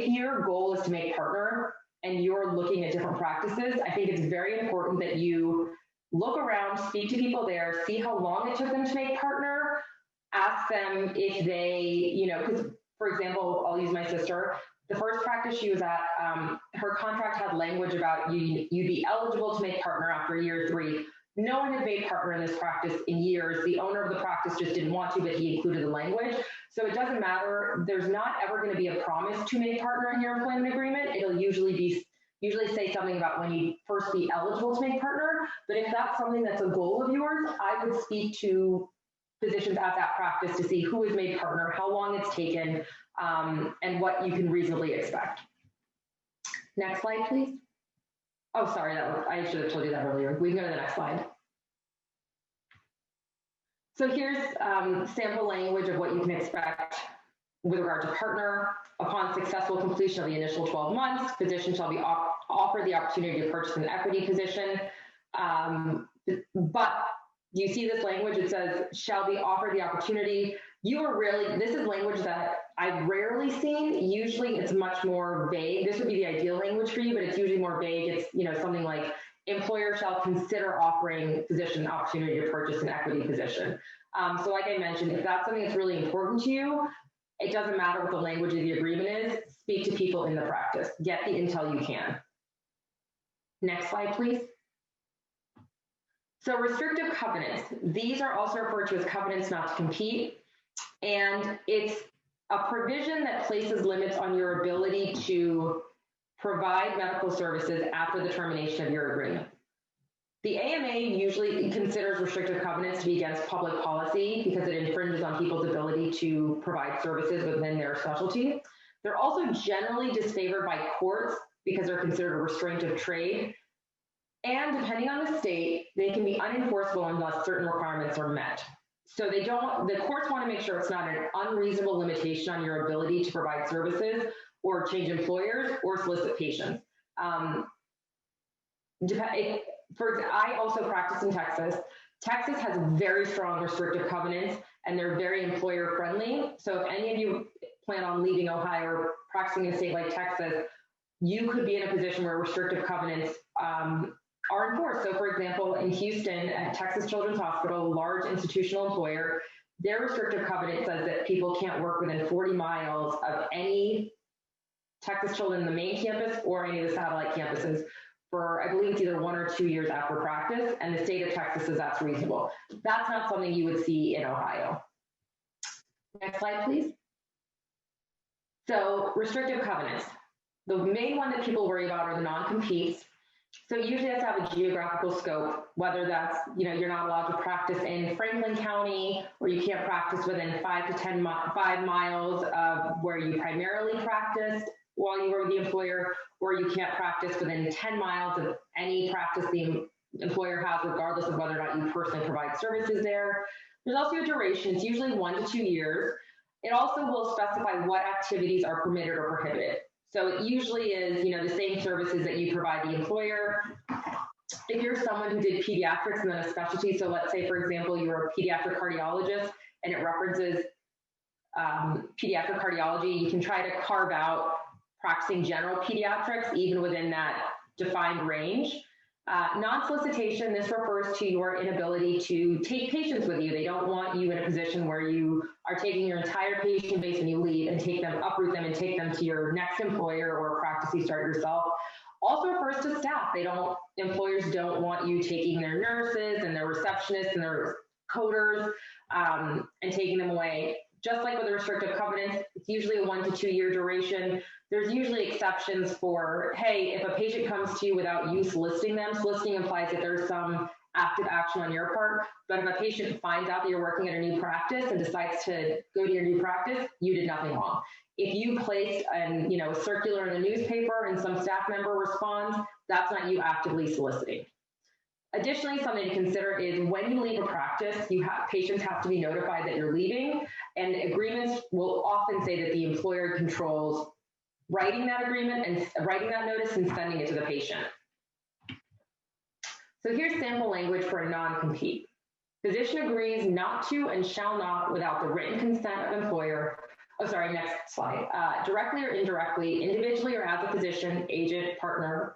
your goal is to make partner and you're looking at different practices, I think it's very important that you look around, speak to people there, see how long it took them to make partner, ask them if they, because for example, I'll use my sister. The first practice she was at, her contract had language about you'd be eligible to make partner after year 3. No one had made partner in this practice in years. The owner of the practice just didn't want to, but he included the language. So it doesn't matter. There's not ever going to be a promise to make partner in your employment agreement. It'll usually say something about when you first be eligible to make partner. But if that's something that's a goal of yours, I would speak to physicians at that practice to see who has made partner, how long it's taken, and what you can reasonably expect. Next slide, please. Oh, sorry, I should have told you that earlier. We can go to the next slide. So here's sample language of what you can expect with regard to partner. Upon successful completion of the initial 12 months, physician shall be offered the opportunity to purchase an equity position. But you see this language, it says, shall be offered the opportunity. This is language that I've rarely seen. Usually it's much more vague. This would be the ideal language for you, but it's usually more vague. It's, something like employer shall consider offering physician the opportunity to purchase an equity position. So like I mentioned, if that's something that's really important to you, it doesn't matter what the language of the agreement is, speak to people in the practice, get the intel you can. Next slide, please. So restrictive covenants, these are also referred to as covenants not to compete. And it's a provision that places limits on your ability to provide medical services after the termination of your agreement. The AMA usually considers restrictive covenants to be against public policy because it infringes on people's ability to provide services within their specialty. They're also generally disfavored by courts because they're considered a restraint of trade. And depending on the state, they can be unenforceable unless certain requirements are met. So the courts want to make sure it's not an unreasonable limitation on your ability to provide services or change employers or solicit patients. I also practice in Texas. Texas has very strong restrictive covenants and they're very employer friendly. So if any of you plan on leaving Ohio or practicing in a state like Texas, you could be in a position where restrictive covenants are enforced. So for example, in Houston at Texas Children's Hospital, a large institutional employer, their restrictive covenant says that people can't work within 40 miles of any Texas Children in the main campus or any of the satellite campuses for, I believe it's either 1 or 2 years after practice, and the state of Texas says that's reasonable. That's not something you would see in Ohio. Next slide, please. So restrictive covenants. The main one that people worry about are the non-competes. So it usually has to have a geographical scope, whether that's, you're not allowed to practice in Franklin County, or you can't practice within 5 miles of where you primarily practiced while you were with the employer, or you can't practice within 10 miles of any practice the employer has, regardless of whether or not you personally provide services there. There's also a duration. It's usually 1 to 2 years. It also will specify what activities are permitted or prohibited. So it usually is, the same services that you provide the employer. If you're someone who did pediatrics and then a specialty, so let's say, for example, you're a pediatric cardiologist and it references pediatric cardiology, you can try to carve out practicing general pediatrics even within that defined range. Non-solicitation, this refers to your inability to take patients with you. They don't want you in a position where you are taking your entire patient base and you leave and uproot them and take them to your next employer or a practice you start yourself. Also refers to staff. Employers don't want you taking their nurses and their receptionists and their coders and taking them away. Just like with the restrictive covenants, it's usually a 1 to 2 year duration. There's usually exceptions for, hey, if a patient comes to you without you soliciting them, soliciting implies that there's some active action on your part. But if a patient finds out that you're working at a new practice and decides to go to your new practice, you did nothing wrong. If you placed a circular in the newspaper and some staff member responds, that's not you actively soliciting. Additionally, something to consider is when you leave a practice, patients have to be notified that you're leaving, and agreements will often say that the employer controls writing that agreement and writing that notice and sending it to the patient. So here's sample language for a non-compete. Physician agrees not to and shall not, without the written consent of employer, next slide, directly or indirectly, individually or as a physician, agent, partner,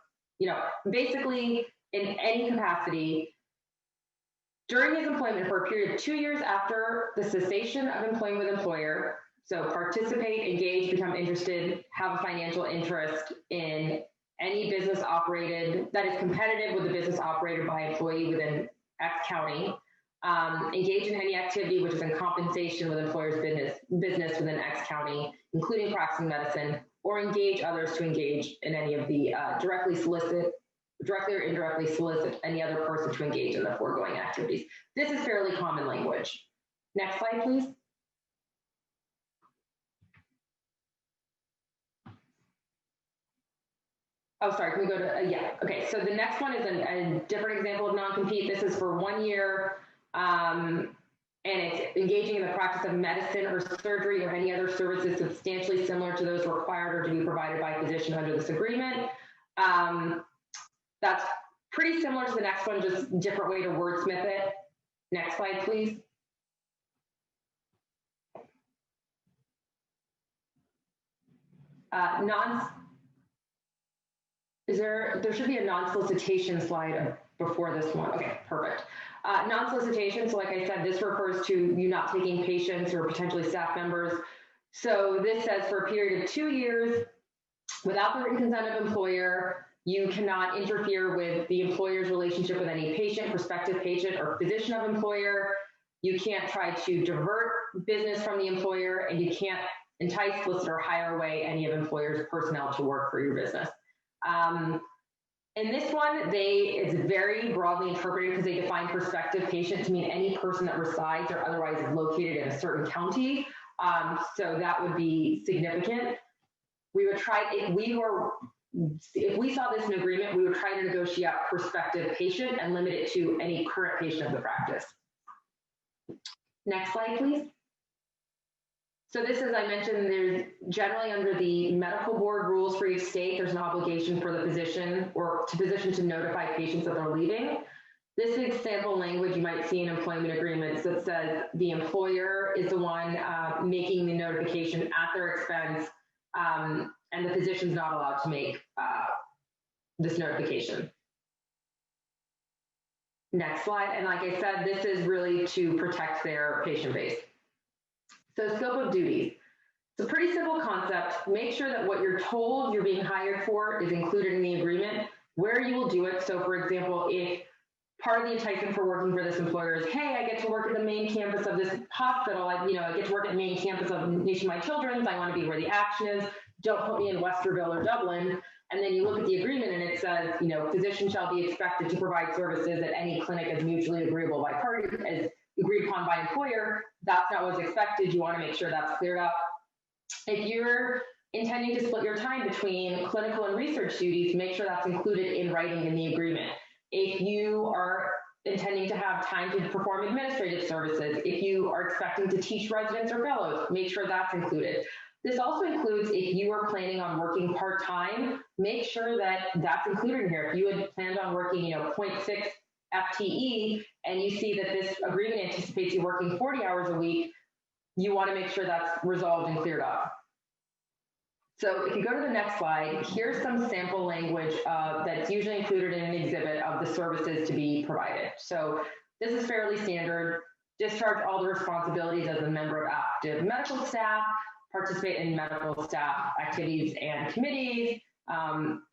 basically in any capacity, during his employment for a period of 2 years after the cessation of employment with employer, so participate, engage, become interested, have a financial interest in any business operated that is competitive with the business operated by employee within X county, engage in any activity which is in compensation with employer's business within X county, including practicing medicine, or engage others to engage in any of the directly or indirectly solicit any other person to engage in the foregoing activities. This is fairly common language. Next slide, please. Oh, sorry, can we go to, yeah, okay. So the next one is a different example of non-compete. This is for 1 year, and it's engaging in the practice of medicine or surgery or any other services substantially similar to those required or to be provided by a physician under this agreement. That's pretty similar to the next one, just different way to wordsmith it. Next slide, please. There should be a non-solicitation slide before this one. Okay, perfect. Non-solicitation, so like I said, this refers to you not taking patients or potentially staff members. So this says for a period of 2 years, without the written consent of employer, you cannot interfere with the employer's relationship with any patient, prospective patient, or physician of employer. You can't try to divert business from the employer, and you can't entice, solicit, or hire away any of employer's personnel to work for your business. In this one, it's very broadly interpreted because they define prospective patient to mean any person that resides or otherwise is located in a certain county. So that would be significant. We would try, if we saw this in agreement, we would try to negotiate out prospective patient and limit it to any current patient of the practice. Next slide, please. So this, as I mentioned, there's generally under the medical board rules for each state, there's an obligation for the physician to notify patients that they're leaving. This is sample language you might see in employment agreements that says the employer is the one making the notification at their expense, and the physician's not allowed to make this notification. Next slide. And like I said, this is really to protect their patient base. So scope of duties. It's a pretty simple concept. Make sure that what you're told you're being hired for is included in the agreement, where you will do it. So for example, if part of the enticement for working for this employer is, hey, I get to work at the main campus of this hospital. I get to work at the main campus of Nationwide Children's. I want to be where the action is. Don't put me in Westerville or Dublin. And then you look at the agreement and it says, physician shall be expected to provide services at any clinic as mutually agreeable by parties, as agreed upon by employer. That's not what's expected. You want to make sure that's cleared up. If you're intending to split your time between clinical and research duties, make sure that's included in writing in the agreement. If you are intending to have time to perform administrative services, if you are expecting to teach residents or fellows, make sure that's included. This also includes if you are planning on working part-time, make sure that that's included in here. If you had planned on working, 0.6 FTE, and you see that this agreement anticipates you working 40 hours a week, you want to make sure that's resolved and cleared up. So if you go to the next slide, here's some sample language that's usually included in an exhibit of the services to be provided. So this is fairly standard. Discharge all the responsibilities as a member of active medical staff, participate in medical staff activities and committees,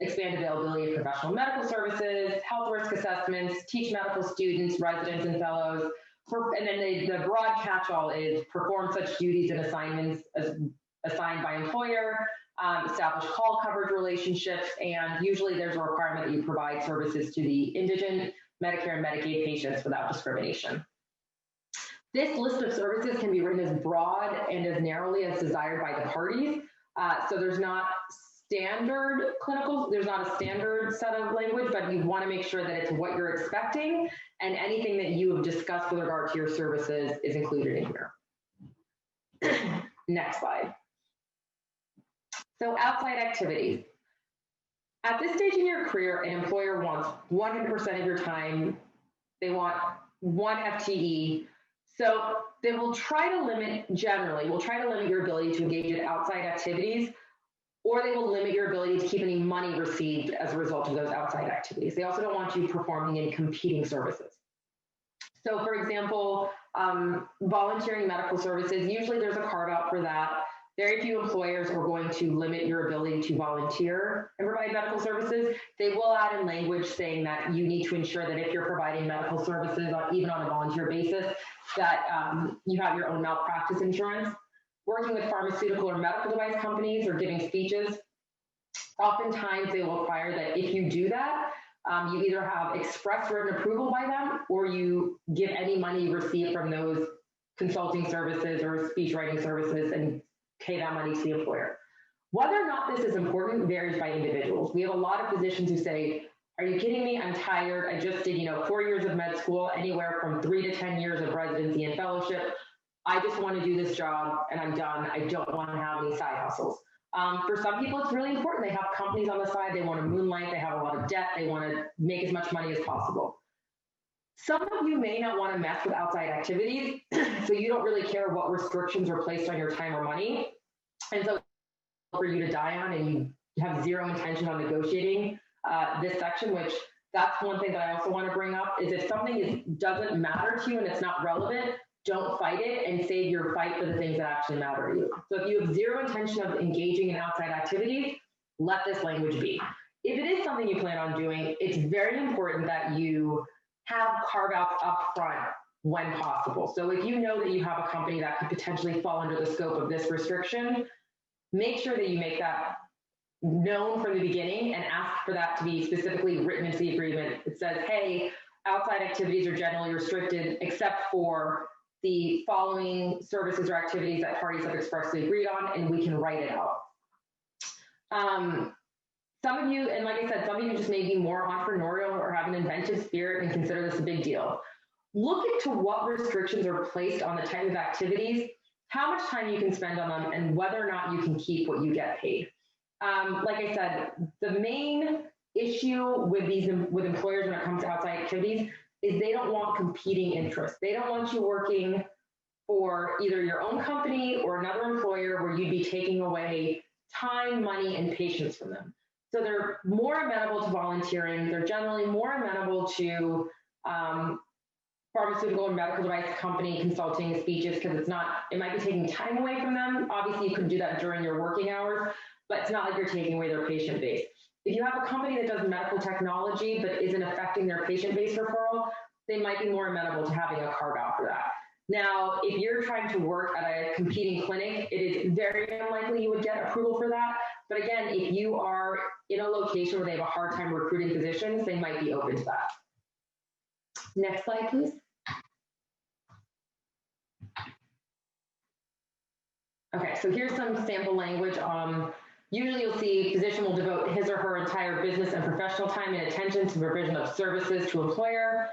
expand availability of professional medical services, health risk assessments, teach medical students, residents, and fellows. And then the broad catch-all is perform such duties and assignments as assigned by employer, establish call coverage relationships, and usually there's a requirement that you provide services to the indigent, Medicare, and Medicaid patients without discrimination. This list of services can be written as broad and as narrowly as desired by the parties. So there's not standard there's not a standard set of language, but you want to make sure that it's what you're expecting, and anything that you have discussed with regard to your services is included in here. Next slide. So outside activities. At this stage in your career, an employer wants 100% of your time. They want 1 FTE. So they will try to limit, your ability to engage in outside activities, or they will limit your ability to keep any money received as a result of those outside activities. They also don't want you performing in competing services. So for example, volunteering medical services, usually there's a carve out for that. Very few employers are going to limit your ability to volunteer and provide medical services. They will add in language saying that you need to ensure that if you're providing medical services, even on a volunteer basis, that you have your own malpractice insurance. Working with pharmaceutical or medical device companies or giving speeches, oftentimes they will require that if you do that, you either have express written approval by them, or you give any money you receive from those consulting services or speech writing services and pay that money to the employer. Whether or not this is important varies by individuals. We have a lot of physicians who say, are you kidding me? I'm tired. I just did 4 years of med school, anywhere from 3 to 10 years of residency and fellowship. I just want to do this job and I'm done. I don't want to have any side hustles. For some people, it's really important. They have companies on the side. They want to moonlight. They have a lot of debt. They want to make as much money as possible. Some of you may not want to mess with outside activities, so you don't really care what restrictions are placed on your time or money. And so for you to die on, and you have zero intention on negotiating this section, which that's one thing that I also want to bring up, is if something doesn't matter to you and it's not relevant, don't fight it and save your fight for the things that actually matter to you. So if you have zero intention of engaging in outside activities, let this language be. If it is something you plan on doing, it's very important that you have carve-outs up front when possible. So if you know that you have a company that could potentially fall under the scope of this restriction, make sure that you make that known from the beginning and ask for that to be specifically written into the agreement. It says, hey, outside activities are generally restricted except for the following services or activities that parties have expressly agreed on, and we can write it out. Some of you, and like I said, some of you just may be more entrepreneurial or have an inventive spirit and consider this a big deal. Look into what restrictions are placed on the type of activities, how much time you can spend on them, and whether or not you can keep what you get paid. Like I said, the main issue with employers when it comes to outside activities is they don't want competing interests. They don't want you working for either your own company or another employer where you'd be taking away time, money, and patience from them. So they're more amenable to volunteering. They're generally more amenable to pharmaceutical and medical device company consulting speeches because it might be taking time away from them. Obviously, you couldn't do that during your working hours, but it's not like you're taking away their patient base. If you have a company that does medical technology but isn't affecting their patient base referral, they might be more amenable to having a carve out for that. Now, if you're trying to work at a competing clinic, it is very unlikely you would get approval for that. But again, if you are in a location where they have a hard time recruiting physicians, they might be open to that. Next slide, please. Okay, so here's some sample language. Usually you'll see physician will devote his or her entire business and professional time and attention to provision of services to employer.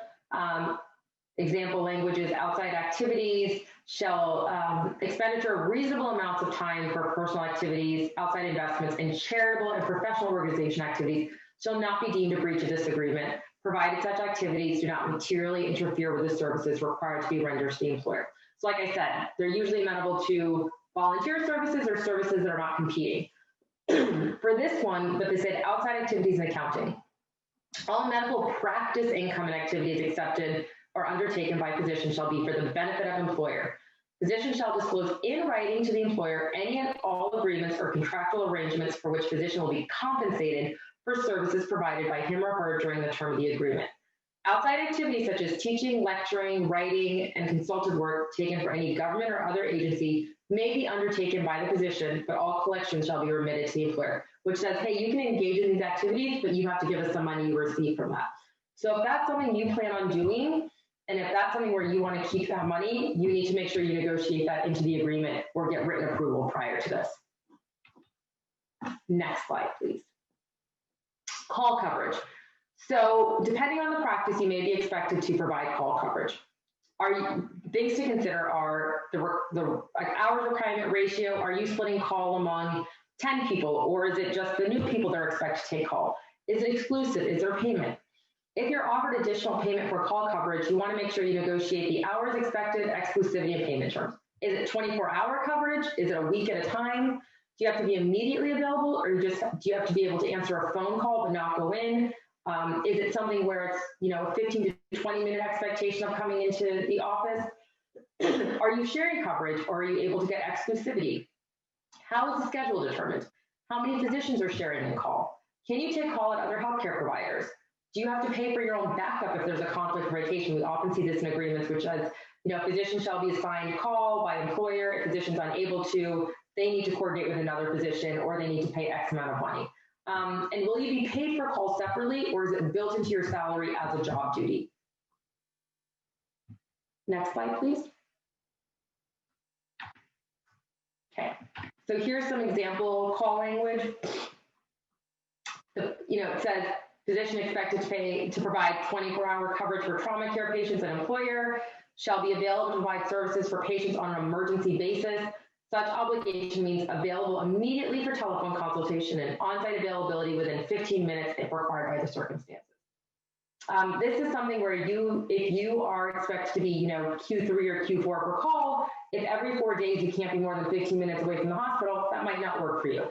Example languages, outside activities, shall expenditure of reasonable amounts of time for personal activities, outside investments, and charitable and professional organization activities shall not be deemed a breach of this agreement, provided such activities do not materially interfere with the services required to be rendered to the employer. So like I said, they're usually amenable to volunteer services or services that are not competing. For this one, but they said outside activities and accounting. All medical practice income and activities accepted or undertaken by physician shall be for the benefit of employer. Physician shall disclose in writing to the employer any and all agreements or contractual arrangements for which physician will be compensated for services provided by him or her during the term of the agreement. Outside activities such as teaching, lecturing, writing, and consulted work taken for any government or other agency may be undertaken by the physician, but all collections shall be remitted to the employer, which says, hey, you can engage in these activities, but you have to give us some money you receive from that. So if that's something you plan on doing, and if that's something where you want to keep that money, you need to make sure you negotiate that into the agreement or get written approval prior to this. Next slide, please. Call coverage. So depending on the practice, you may be expected to provide call coverage. Things to consider are the hours requirement ratio. Are you splitting call among 10 people, or is it just the new people that are expected to take call? Is it exclusive? Is there payment? If you're offered additional payment for call coverage, you want to make sure you negotiate the hours expected, exclusivity, and payment terms. Is it 24-hour coverage? Is it a week at a time? Do you have to be immediately available, or do you have to be able to answer a phone call but not go in? Is it something where it's a 15 to 20 minute expectation of coming into the office? Are you sharing coverage, or are you able to get exclusivity? How is the schedule determined? How many physicians are sharing the call? Can you take call at other healthcare providers? Do you have to pay for your own backup if there's a conflict of rotation? We often see this in agreements, which says, physician shall be assigned call by employer. If physician's unable to, they need to coordinate with another physician, or they need to pay X amount of money. And will you be paid for call separately, or is it built into your salary as a job duty? Next slide, please. Okay, so here's some example call language. It says, physician expected to provide 24-hour coverage for trauma care patients and employer shall be available to provide services for patients on an emergency basis. Such obligation means available immediately for telephone consultation and on-site availability within 15 minutes if required by the circumstances. This is something where if you are expected to be, Q3 or Q4 per call, if every 4 days you can't be more than 15 minutes away from the hospital, that might not work for you.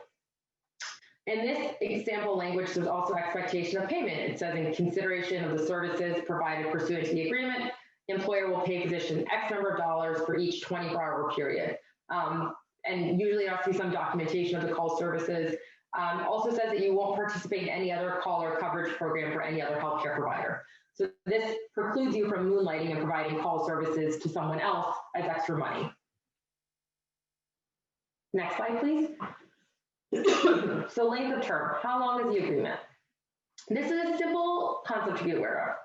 In this example language, there's also expectation of payment. It says in consideration of the services provided pursuant to the agreement, employer will pay physician X number of dollars for each 24-hour period. And usually I'll see some documentation of the call services. Also says that you won't participate in any other call or coverage program for any other healthcare provider. So this precludes you from moonlighting and providing call services to someone else as extra money. Next slide, please. So length of term, how long is the agreement? This is a simple concept to be aware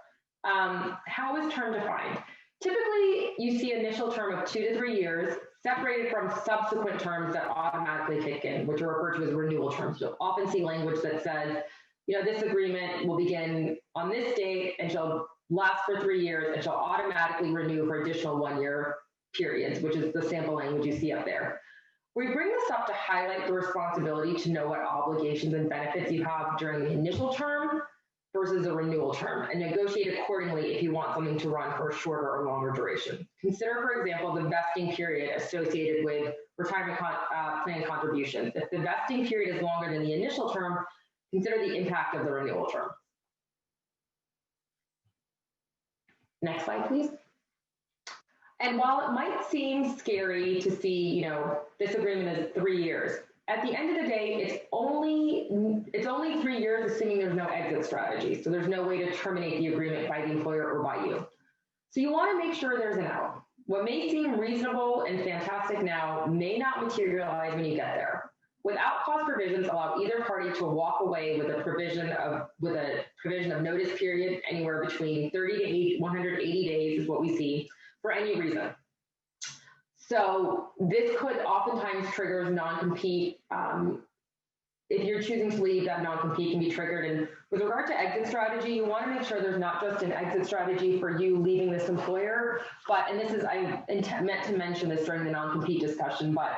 of. How is term defined? Typically, you see initial term of 2 to 3 years, separated from subsequent terms that automatically kick in, which are referred to as renewal terms. You'll often see language that says, this agreement will begin on this date and shall last for 3 years and shall automatically renew for additional 1-year periods, which is the sample language you see up there. We bring this up to highlight the responsibility to know what obligations and benefits you have during the initial term versus a renewal term, and negotiate accordingly if you want something to run for a shorter or longer duration. Consider, for example, the vesting period associated with retirement plan contributions. If the vesting period is longer than the initial term, consider the impact of the renewal term. Next slide, please. And while it might seem scary to see, this agreement is 3 years, at the end of the day, it's only 3 years, assuming there's no exit strategy. So there's no way to terminate the agreement by the employer or by you. So you want to make sure there's an out. What may seem reasonable and fantastic now may not materialize when you get there. Without cause provisions allow either party to walk away with a provision of notice period anywhere between 30 to 180 days is what we see for any reason. So this could oftentimes trigger non-compete. If you're choosing to leave, that non-compete can be triggered. And with regard to exit strategy, you want to make sure there's not just an exit strategy for you leaving this employer, but, and this is, I meant to mention this during the non-compete discussion, but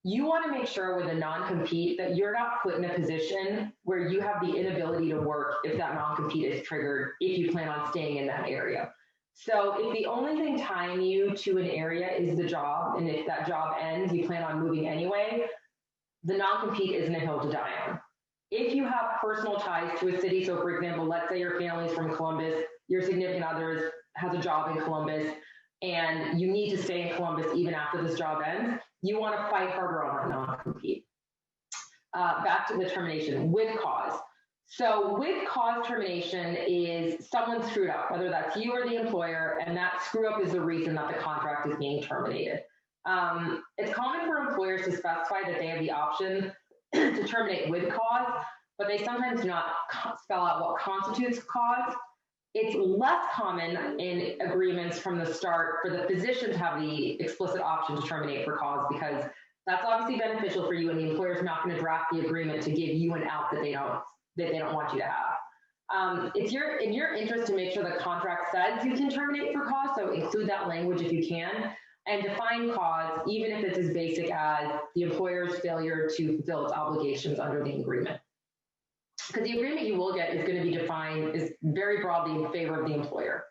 you want to make sure with a non-compete that you're not put in a position where you have the inability to work if that non-compete is triggered, if you plan on staying in that area. So if the only thing tying you to an area is the job, and if that job ends, you plan on moving anyway, the non-compete isn't a hill to die on. If you have personal ties to a city, so for example, let's say your family's from Columbus, your significant other has a job in Columbus, and you need to stay in Columbus even after this job ends, you want to fight harder on that non-compete. Back to the termination with cause. So with cause termination is someone screwed up, whether that's you or the employer, and that screw up is the reason that the contract is being terminated. It's common for employers to specify that they have the option to terminate with cause, but they sometimes do not spell out what constitutes cause. It's less common in agreements from the start for the physician to have the explicit option to terminate for cause, because that's obviously beneficial for you, and the employer's not going to draft the agreement to give you an out that they don't want you to have. It's in your interest to make sure the contract says you can terminate for cause, so include that language if you can, and define cause, even if it's as basic as the employer's failure to fulfill its obligations under the agreement. Because the agreement you will get is going to be defined is very broadly in favor of the employer.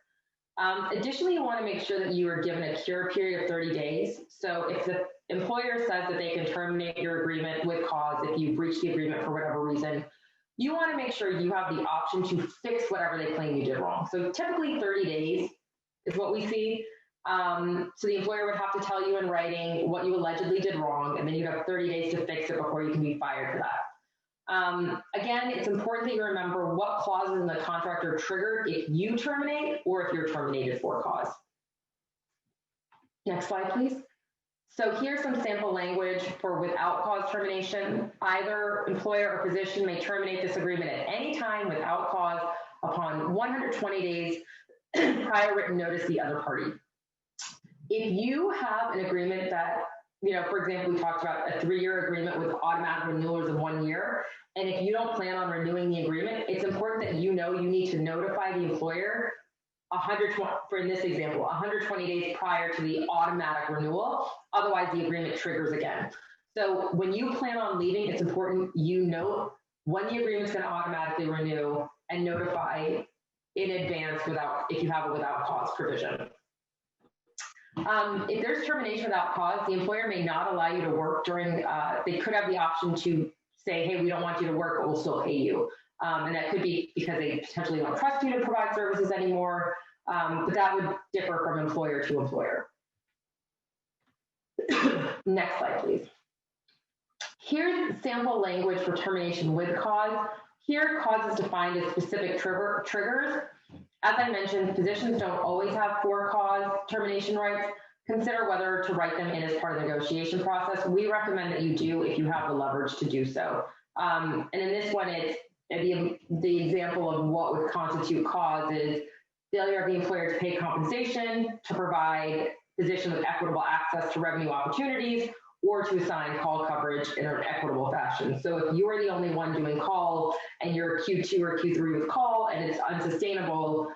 Additionally, you want to make sure that you are given a cure period of 30 days. So if the employer says that they can terminate your agreement with cause if you breach the agreement for whatever reason, you want to make sure you have the option to fix whatever they claim you did wrong. So typically 30 days is what we see. So the employer would have to tell you in writing what you allegedly did wrong, and then you have 30 days to fix it before you can be fired for that. Again, it's important that you remember what clauses in the contract are triggered if you terminate or if you're terminated for cause. Next slide, please. So here's some sample language for without cause termination. Either employer or physician may terminate this agreement at any time without cause upon 120 days prior written notice to the other party. If you have an agreement that, for example, we talked about a 3-year agreement with automatic renewals of 1 year, and if you don't plan on renewing the agreement, it's important that you need to notify the employer 120, for in this example, 120 days prior to the automatic renewal. Otherwise, the agreement triggers again. So when you plan on leaving, it's important you know when the agreement's going to automatically renew and notify in advance if you have a without cause provision. If there's termination without cause, the employer may not allow you to work during, they could have the option to say, hey, we don't want you to work, but we'll still pay you. And that could be because they potentially don't trust you to provide services anymore, but that would differ from employer to employer. Next slide, please. Here's sample language for termination with cause. Here, cause is defined as specific triggers. As I mentioned, physicians don't always have for-cause termination rights. Consider whether to write them in as part of the negotiation process. We recommend that you do if you have the leverage to do so. And in this one, it's the example of what would constitute cause is failure of the employer to pay compensation, to provide position with equitable access to revenue opportunities, or to assign call coverage in an equitable fashion. So if you're the only one doing call and you're Q2 or Q3 with call and it's unsustainable,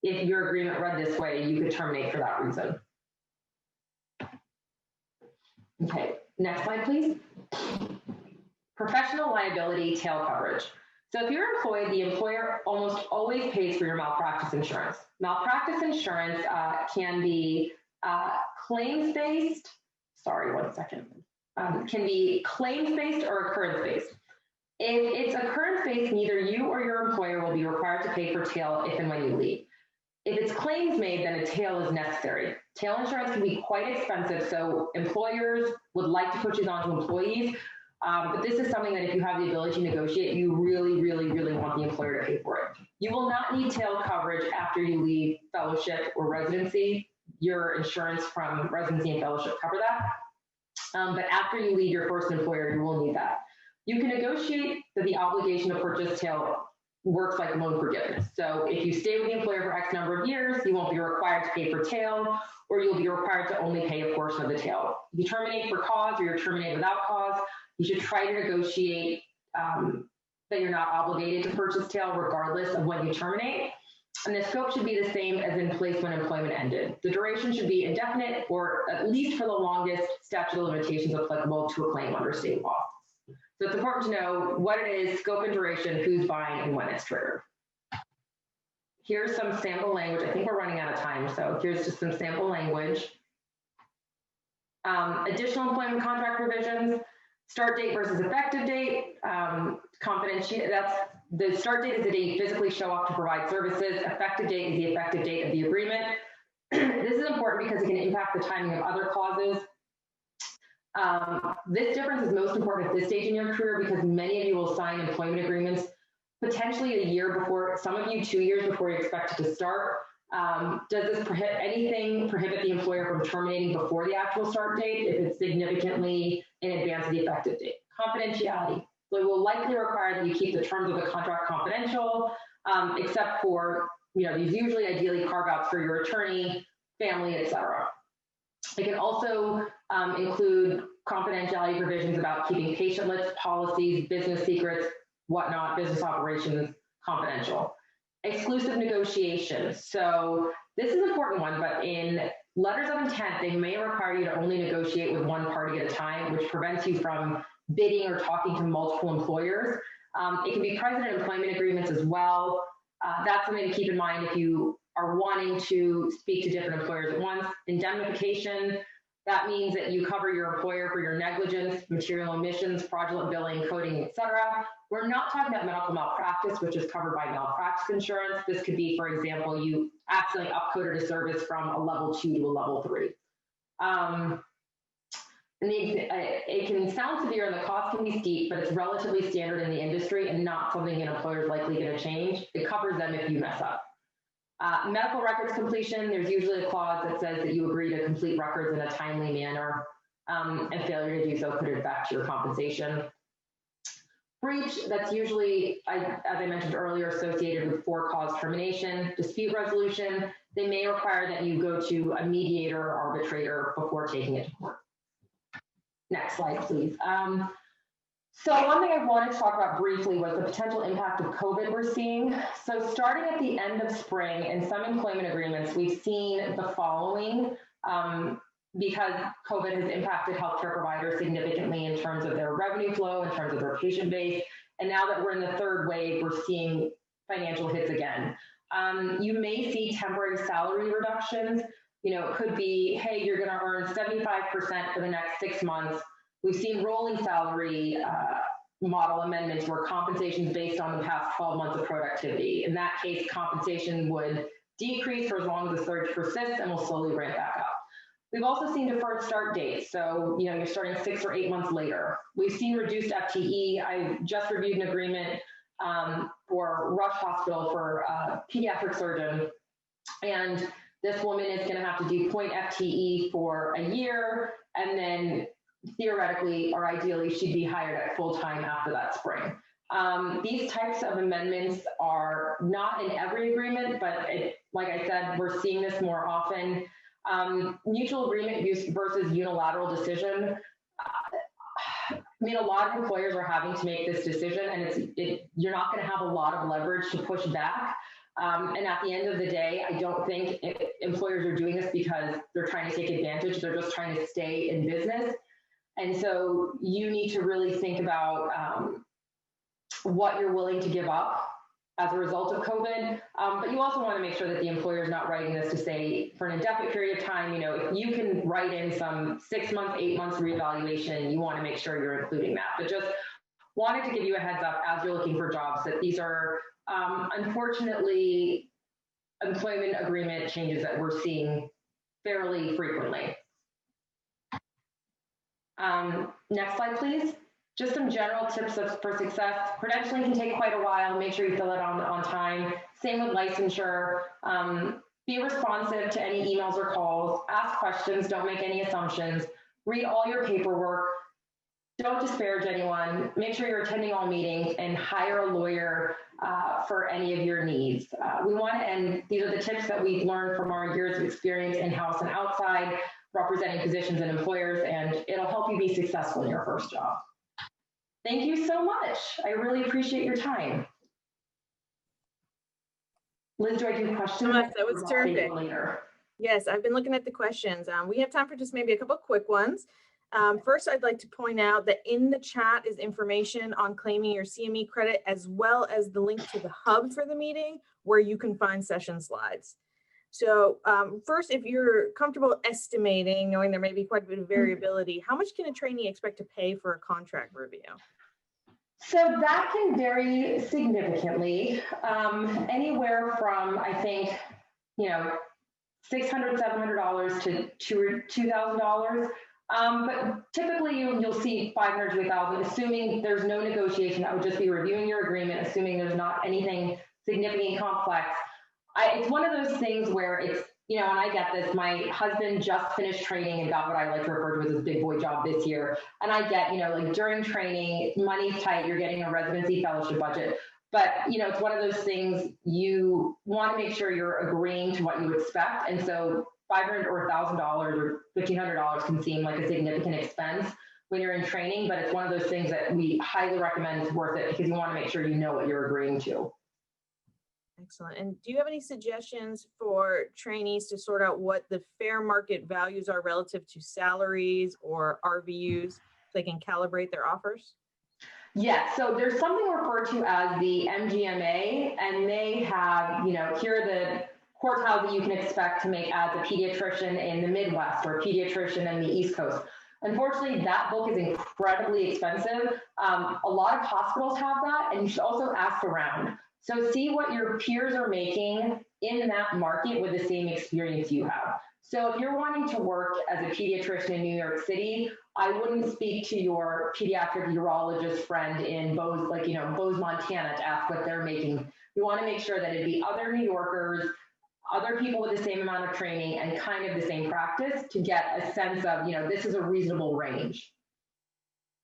if your agreement read this way, you could terminate for that reason. Okay, next slide, please. Professional liability tail coverage. So if you're employed, the employer almost always pays for your malpractice insurance. Malpractice insurance can be claims-based, sorry, one second, can be claims-based or occurrence-based. If it's occurrence-based, neither you or your employer will be required to pay for tail if and when you leave. If it's claims-made, then a tail is necessary. Tail insurance can be quite expensive, so employers would like to put these onto employees, but this is something that if you have the ability to negotiate, you really, really, really want the employer to pay for it. You will not need tail coverage after you leave fellowship or residency. Your insurance from residency and fellowship cover that. But after you leave your first employer, you will need that. You can negotiate that the obligation to purchase tail works like loan forgiveness. So if you stay with the employer for X number of years, you won't be required to pay for tail, or you'll be required to only pay a portion of the tail. If you terminate for cause or you're terminated without cause, you should try to negotiate that you're not obligated to purchase tail regardless of when you terminate. And the scope should be the same as in place when employment ended. The duration should be indefinite, or at least for the longest statute of limitations applicable to a claim under state law. So it's important to know what it is, scope and duration, who's buying, and when it's triggered. Here's some sample language. I think we're running out of time, so here's just some sample language. Additional employment contract provisions, start date versus effective date, confidentiality, that's the start date is the date you physically show up to provide services. Effective date is the effective date of the agreement. This is important because it can impact the timing of other clauses. This difference is most important at this stage in your career because many of you will sign employment agreements potentially a year before, some of you 2 years before you're expected to start. Does this prohibit the employer from terminating before the actual start date if it's significantly in advance of the effective date? Confidentiality. So it will likely require that you keep the terms of the contract confidential, except for, these usually ideally carve outs for your attorney, family, etc. It can also include confidentiality provisions about keeping patient lists, policies, business secrets, whatnot, business operations confidential. Exclusive negotiations. So this is an important one, but in letters of intent, they may require you to only negotiate with one party at a time, which prevents you from bidding or talking to multiple employers. It can be present in employment agreements as well. That's something to keep in mind if you are wanting to speak to different employers at once. Indemnification, that means that you cover your employer for your negligence, material omissions, fraudulent billing, coding, etc. We're not talking about medical malpractice, which is covered by malpractice insurance. This could be, for example, you accidentally upcoded a service from a level 2 to a level 3. It can sound severe and the cost can be steep, but it's relatively standard in the industry and not something an employer is likely going to change. It covers them if you mess up. Medical records completion, there's usually a clause that says that you agree to complete records in a timely manner, and failure to do so could affect your compensation. Breach, that's usually, as I mentioned earlier, associated with for-cause termination. Dispute resolution, they may require that you go to a mediator or arbitrator before taking it to court. Next slide, please. So one thing I wanted to talk about briefly was the potential impact of COVID we're seeing. So starting at the end of spring, in some employment agreements, we've seen the following because COVID has impacted healthcare providers significantly in terms of their revenue flow, in terms of their patient base. And now that we're in the third wave, we're seeing financial hits again. You may see temporary salary reductions. It could be, hey, you're going to earn 75% for the next 6 months. We've seen rolling salary model amendments where compensation is based on the past 12 months of productivity. In that case, compensation would decrease for as long as the surge persists and will slowly ramp back up. We've also seen deferred start dates. So, you're starting 6 or 8 months later. We've seen reduced FTE. I just reviewed an agreement for Rush Hospital for a pediatric surgeon. And this woman is going to have to do 0.0 FTE for a year, and then theoretically or ideally she'd be hired at full time after that spring. These types of amendments are not in every agreement, but like I said, we're seeing this more often. Mutual agreement versus unilateral decision. I mean, a lot of employers are having to make this decision, and you're not going to have a lot of leverage to push back. And at the end of the day, I don't think employers are doing this because they're trying to take advantage. They're just trying to stay in business. And so you need to really think about what you're willing to give up as a result of COVID. But you also want to make sure that the employer is not writing this to say for an indefinite period of time, you know, if you can write in some 6 months, 8 months reevaluation, you want to make sure you're including that. But just wanted to give you a heads up as you're looking for jobs that these are unfortunately employment agreement changes that we're seeing fairly frequently. Next slide, please. Just some general tips for success. Credentialing can take quite a while. Make sure you fill it on time. Same with licensure. Be responsive to any emails or calls. Ask questions. Don't make any assumptions. Read all your paperwork. Don't disparage anyone. Make sure you're attending all meetings and hire a lawyer for any of your needs. We want to end, these are the tips that we've learned from our years of experience in-house and outside, representing positions and employers, and it'll help you be successful in your first job. Thank you so much. I really appreciate your time. Liz, do I do questions? That was terrific. Later. Yes, I've been looking at the questions. We have time for just maybe a couple of quick ones. First, I'd like to point out that in the chat is information on claiming your CME credit, as well as the link to the hub for the meeting, where you can find session slides. So first, if you're comfortable estimating, knowing there may be quite a bit of variability, how much can a trainee expect to pay for a contract review? So that can vary significantly, anywhere from, I think, you know, $600, $700 to $2,000. But typically you'll see $500 to $1,000, assuming there's no negotiation. That would just be reviewing your agreement, assuming there's not anything significant complex. It's one of those things where it's, you know, and I get this, my husband just finished training and got what I like to refer to as his big boy job this year. And I get, you know, like during training, money's tight, you're getting a residency fellowship budget. But, you know, it's one of those things you want to make sure you're agreeing to what you expect. And so $500 or $1,000 or $1,500 can seem like a significant expense when you're in training, but it's one of those things that we highly recommend is worth it because you want to make sure you know what you're agreeing to. Excellent. And do you have any suggestions for trainees to sort out what the fair market values are relative to salaries or RVUs so they can calibrate their offers? Yeah, so there's something referred to as the MGMA, and they have, you know, here are the quartiles that you can expect to make as a pediatrician in the Midwest or a pediatrician in the East Coast. Unfortunately, that book is incredibly expensive. A lot of hospitals have that, and you should also ask around. So see what your peers are making in that market with the same experience you have. So if you're wanting to work as a pediatrician in New York City, I wouldn't speak to your pediatric urologist friend in Bose, like, you know, Bose, Montana to ask what they're making. You want to make sure that it'd be other New Yorkers, other people with the same amount of training and kind of the same practice to get a sense of, you know, this is a reasonable range.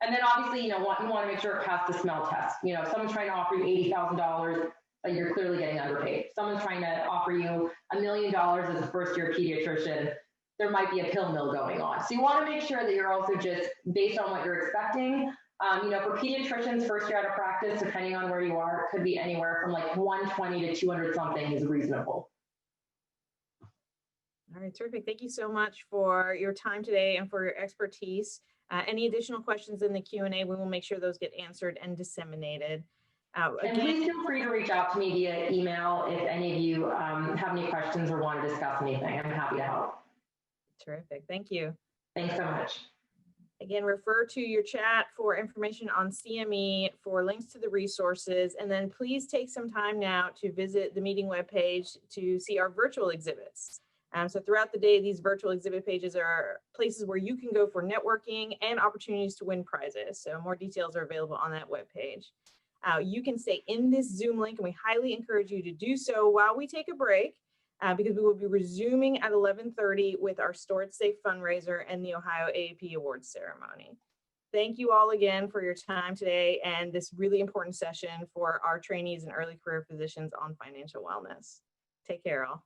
And then obviously, you know, you want to make sure it passes the smell test. You know, if someone's trying to offer you $80,000, then you're clearly getting underpaid. If someone's trying to offer you $1 million as a first-year pediatrician, there might be a pill mill going on. So you want to make sure that you're also just based on what you're expecting. You know, for pediatricians, first year out of practice, depending on where you are, it could be anywhere from like 120 to 200 something is reasonable. All right, terrific. Thank you so much for your time today and for your expertise. Any additional questions in the Q&A, we will make sure those get answered and disseminated. And please feel free to reach out to me via email if any of you have any questions or want to discuss anything. I'm happy to help. Terrific. Thank you. Thanks so much. Again, refer to your chat for information on CME, for links to the resources, and then please take some time now to visit the meeting webpage to see our virtual exhibits. So throughout the day, these virtual exhibit pages are places where you can go for networking and opportunities to win prizes. So more details are available on that webpage. You can stay in this Zoom link, and we highly encourage you to do so while we take a break, because we will be resuming at 11:30 with our Store It Safe fundraiser and the Ohio AAP Awards ceremony. Thank you all again for your time today and this really important session for our trainees and early career physicians on financial wellness. Take care all.